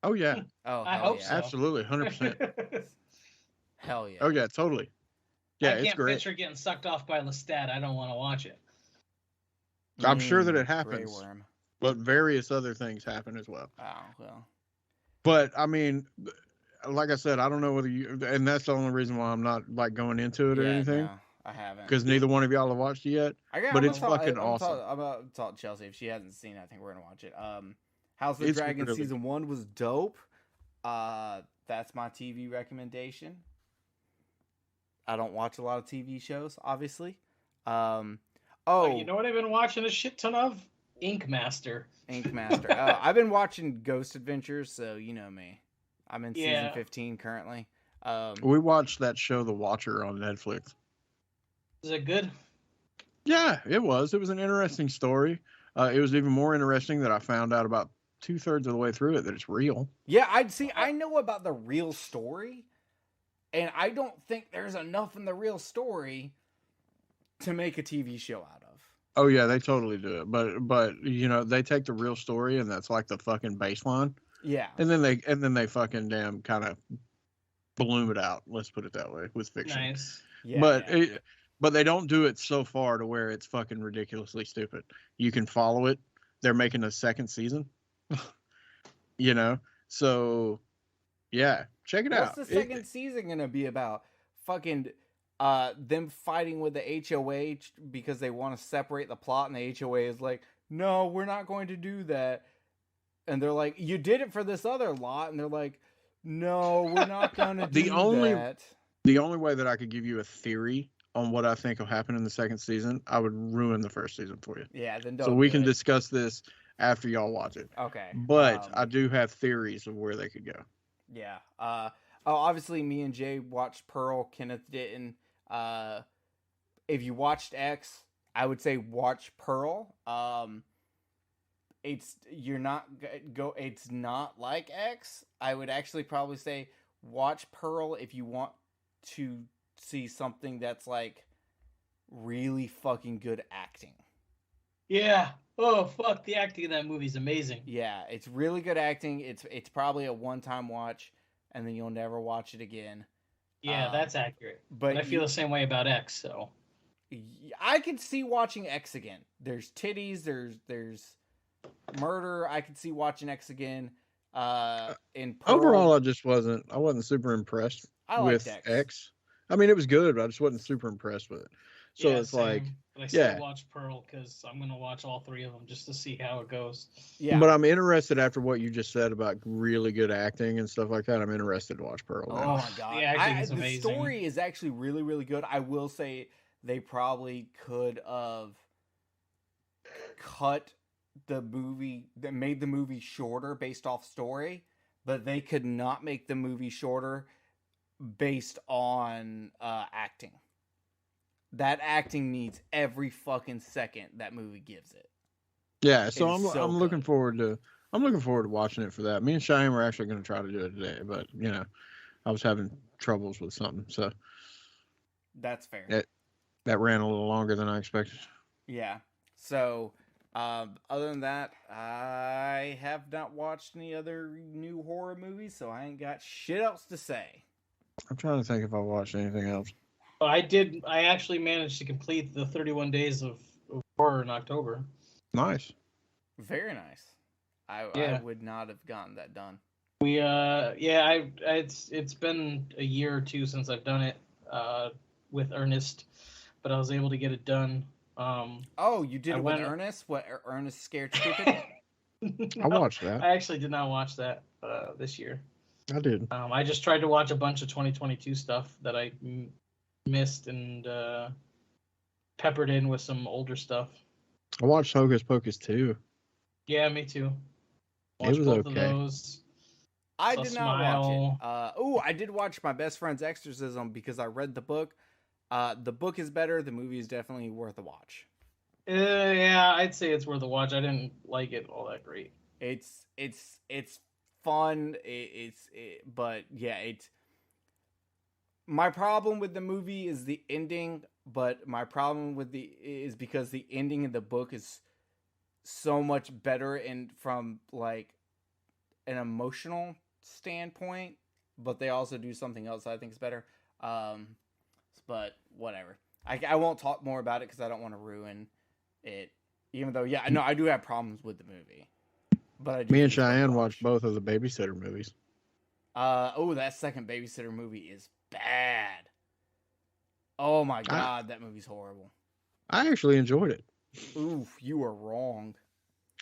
Oh yeah, Oh, I hell hope yeah. so. absolutely, 100%. Hell yeah. Oh yeah, totally. Yeah, I it's can't great. picture getting sucked off by Lestat. I don't want to watch it. I'm sure that it Grey happens. Worm. But various other things happen as well. Oh well. But I mean, like I said, I don't know whether you, and that's the only reason why I'm not like going into it or Yeah, anything, no, I haven't. because neither one of y'all have watched it yet. But it's fucking awesome. I'm gonna talk Chelsea. If she hasn't seen it, I think we're gonna watch it. House of the It's Dragon really- season 1 was dope. That's my TV recommendation. I don't watch a lot of TV shows, obviously. Oh, you know what I've been watching a shit ton of? Ink Master. Ink Master. I've been watching Ghost Adventures, so you know me. I'm in season Yeah. 15 currently. We watched that show, The Watcher, on Netflix. Is it good? Yeah, it was. It was an interesting story. It was even more interesting that I found out about 2/3 of the way through it that it's real. Yeah, I know about the real story, and I don't think there's enough in the real story to make a TV show out of. Oh yeah, they totally do it. But you know, they take the real story and that's like the fucking baseline. Yeah. And then they fucking damn kind of bloom it out. Let's put it that way with fiction. Nice. Yeah. But they don't do it so far to where it's fucking ridiculously stupid. You can follow it. They're making a second season. You know, so yeah, check it out. What's the second season gonna be about? Fucking them fighting with the HOH because they want to separate the plot, and the HOA is like, no, we're not going to do that. And they're like, you did it for this other lot, and they're like, no, we're not gonna do The only- that. The only way that I could give you a theory on what I think will happen in the second season, I would ruin the first season for you. Yeah, then don't. So we do can it. discuss this after y'all watch it. Okay. But I do have theories of where they could go. Yeah. Obviously, me and Jay watched Pearl. Kenneth didn't. If you watched X, I would say watch Pearl. It's not like X. I would actually probably say watch Pearl if you want to see something that's like really fucking good acting. Yeah. Oh fuck, the acting in that movie is amazing. Yeah, it's really good acting. It's probably a one-time watch, and then you'll never watch it again. Yeah, that's accurate. But I feel the same way about X. So I could see watching X again. There's titties. There's murder. I could see watching X again. In Pearl, Overall, I wasn't super impressed I liked with X. X. I mean, it was good, but I just wasn't super impressed with it. So yeah, it's like, same. But I still yeah. watch Pearl because I'm gonna watch all 3 of them just to see how it goes. Yeah, but I'm interested after what you just said about really good acting and stuff like that. I'm interested to watch Pearl. oh Now. my god, The acting is the amazing. story is actually really really good. I will say they probably could have cut the movie that made the movie shorter based off story, but they could not make the movie shorter based on acting. That acting needs every fucking second that movie gives it. Yeah, so It is so I'm looking good. forward to watching it for that. Me and Cheyenne were actually going to try to do it today, but you know, I was having troubles with something, so That's fair. Yeah. that ran a little longer than I expected. Yeah. So, other than that, I have not watched any other new horror movies, so I ain't got shit else to say. I'm trying to think if I watched anything else. I actually managed to complete the 31 days of horror in October. Nice. Very nice. I Yeah. would not have gotten that done. We it's been a year or 2 since I've done it with Ernest, but I was able to get it done. Oh, you did I it with went- Ernest? What, Ernest Scared Stupid? I watched that. I actually did not watch that this year. I did. I just tried to watch a bunch of 2022 stuff that I missed and peppered in with some older stuff. I watched Hocus Pocus too. Yeah, me too. It Watched was both okay. of those. I So did not watch Smile. it. I did watch My Best Friend's Exorcism because I read the book. The book is better. The movie is definitely worth a watch. Yeah, I'd say it's worth a watch. I didn't like it all that great. It's fun. But yeah, it's my problem with the movie is the ending. But my problem with is because the ending in the book is so much better and from like an emotional standpoint. But they also do something else that I think is better. But whatever. I won't talk more about it because I don't want to ruin it. Even though, yeah, no, I do have problems with the movie. But Me and Cheyenne watched both of the Babysitter movies. That second Babysitter movie is bad. Oh my god, that movie's horrible. I actually enjoyed it. Oof, you are wrong.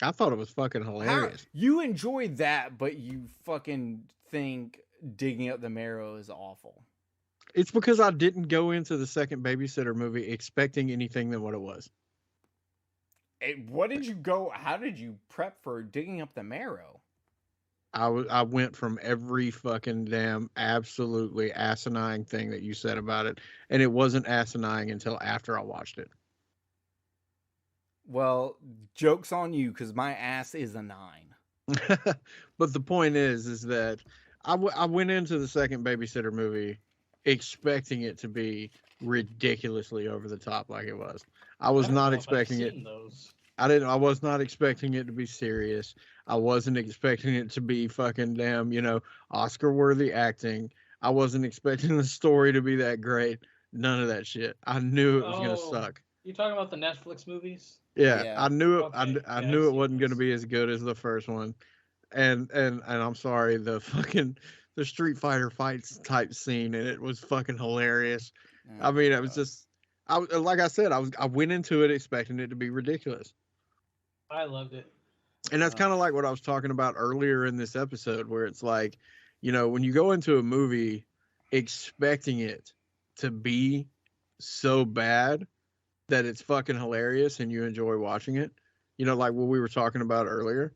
I thought it was fucking hilarious. You enjoyed that, but you fucking think Digging Up the Marrow is awful. It's because I didn't go into the second Babysitter movie expecting anything than what it was. How did you prep for Digging Up the Marrow? I went from every fucking damn absolutely asinine thing that you said about it, and it wasn't asinine until after I watched it. Well, joke's on you, because my ass is a 9. But the point is that I went into the second Babysitter movie expecting it to be ridiculously over the top like it was. I was not expecting it. I was not expecting it to be serious. I wasn't expecting it to be fucking damn, Oscar-worthy acting. I wasn't expecting the story to be that great. None of that shit. I knew it was gonna suck. You talking about the Netflix movies? Yeah. I knew it. Okay. I knew it wasn't gonna be as good as the first one. And I'm sorry, the Street Fighter fights type scene, and it was fucking hilarious. I mean, it was just, like I said, I went into it expecting it to be ridiculous. I loved it. And that's kind of like what I was talking about earlier in this episode, where it's like, when you go into a movie expecting it to be so bad that it's fucking hilarious and you enjoy watching it, like what we were talking about earlier.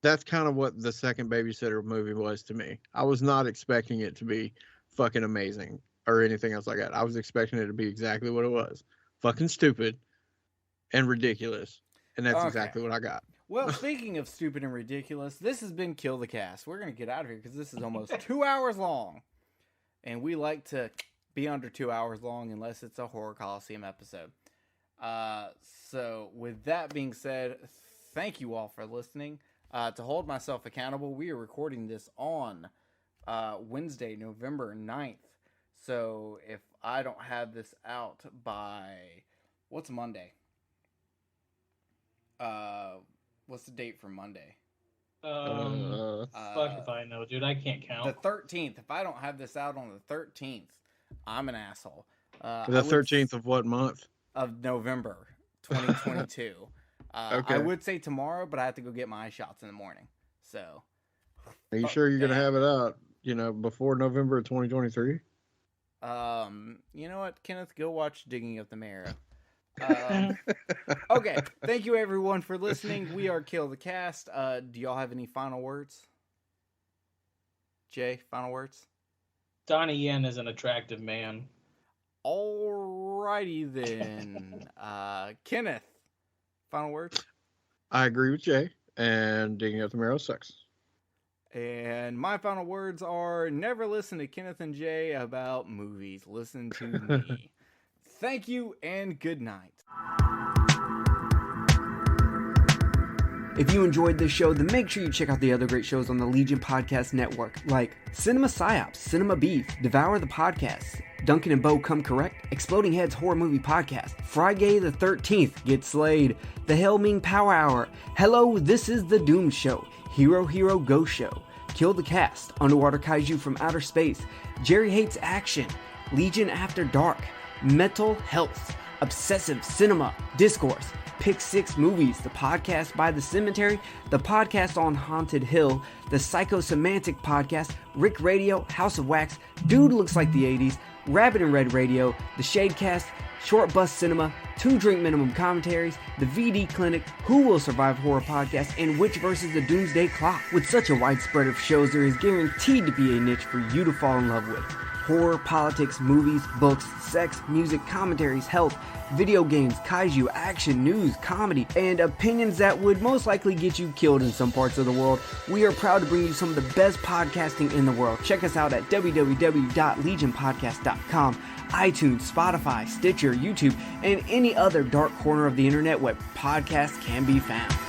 That's kind of what the second Babysitter movie was to me. I was not expecting it to be fucking amazing or anything else like that. I was expecting it to be exactly what it was. Fucking stupid and ridiculous. And that's exactly what I got. Well, speaking of stupid and ridiculous, this has been Kill the Cast. We're going to get out of here because this is almost 2 hours long. And we like to be under 2 hours long unless it's a Horror Coliseum episode. So with that being said, thank you all for listening. To hold myself accountable, we are recording this on Wednesday, November 9th. So if I don't have this out by... What's Monday? What's the date for Monday? Fuck if I know, dude. I can't count. The 13th. If I don't have this out on the 13th, I'm an asshole. The 13th of what month? Of November 2022. Okay. I would say tomorrow, but I have to go get my eye shots in the morning. So, are you sure you're going to have it out, before November of 2023? You know what, Kenneth? Go watch Digging Up the Marrow. Okay. Thank you, everyone, for listening. We are Kill the Cast. Do y'all have any final words? Jay, final words? Donnie Yen is an attractive man. Alrighty then. Kenneth, final words? I agree with Jay, and Digging Up the Marrow sucks. And my final words are, never listen to Kenneth and Jay about movies. Listen to me. Thank you and good night. If you enjoyed this show, then make sure you check out the other great shows on the Legion Podcast Network, like Cinema Psyops, Cinema Beef, Devour the Podcast, Duncan and Bo Come Correct, Exploding Heads Horror Movie Podcast, Friday the 13th, Get Slayed, The Hellming Power Hour, Hello, This is the Doom Show, Hero Hero Go Show, Kill the Cast, Underwater Kaiju from Outer Space, Jerry Hates Action, Legion After Dark, Mental Health, Obsessive Cinema, Discourse, Pick Six Movies, the podcast by The Cemetery, the podcast on Haunted Hill, the Psychosemantic Podcast, Rick Radio, House of Wax, Dude Looks Like the 80s, Rabbit and Red Radio, the Shadecast, Short Bus Cinema, 2 Drink Minimum Commentaries, the VD Clinic, Who Will Survive Horror Podcast, and Witch vs. the Doomsday Clock. With such a wide spread of shows, there is guaranteed to be a niche for you to fall in love with. horror, politics, movies, books, sex, music, commentaries, health, video games, kaiju, action, news, comedy, and opinions that would most likely get you killed in some parts of the world. We are proud to bring you some of the best podcasting in the world. Check us out at www.legionpodcast.com, iTunes, Spotify, Stitcher, YouTube, and any other dark corner of the internet where podcasts can be found.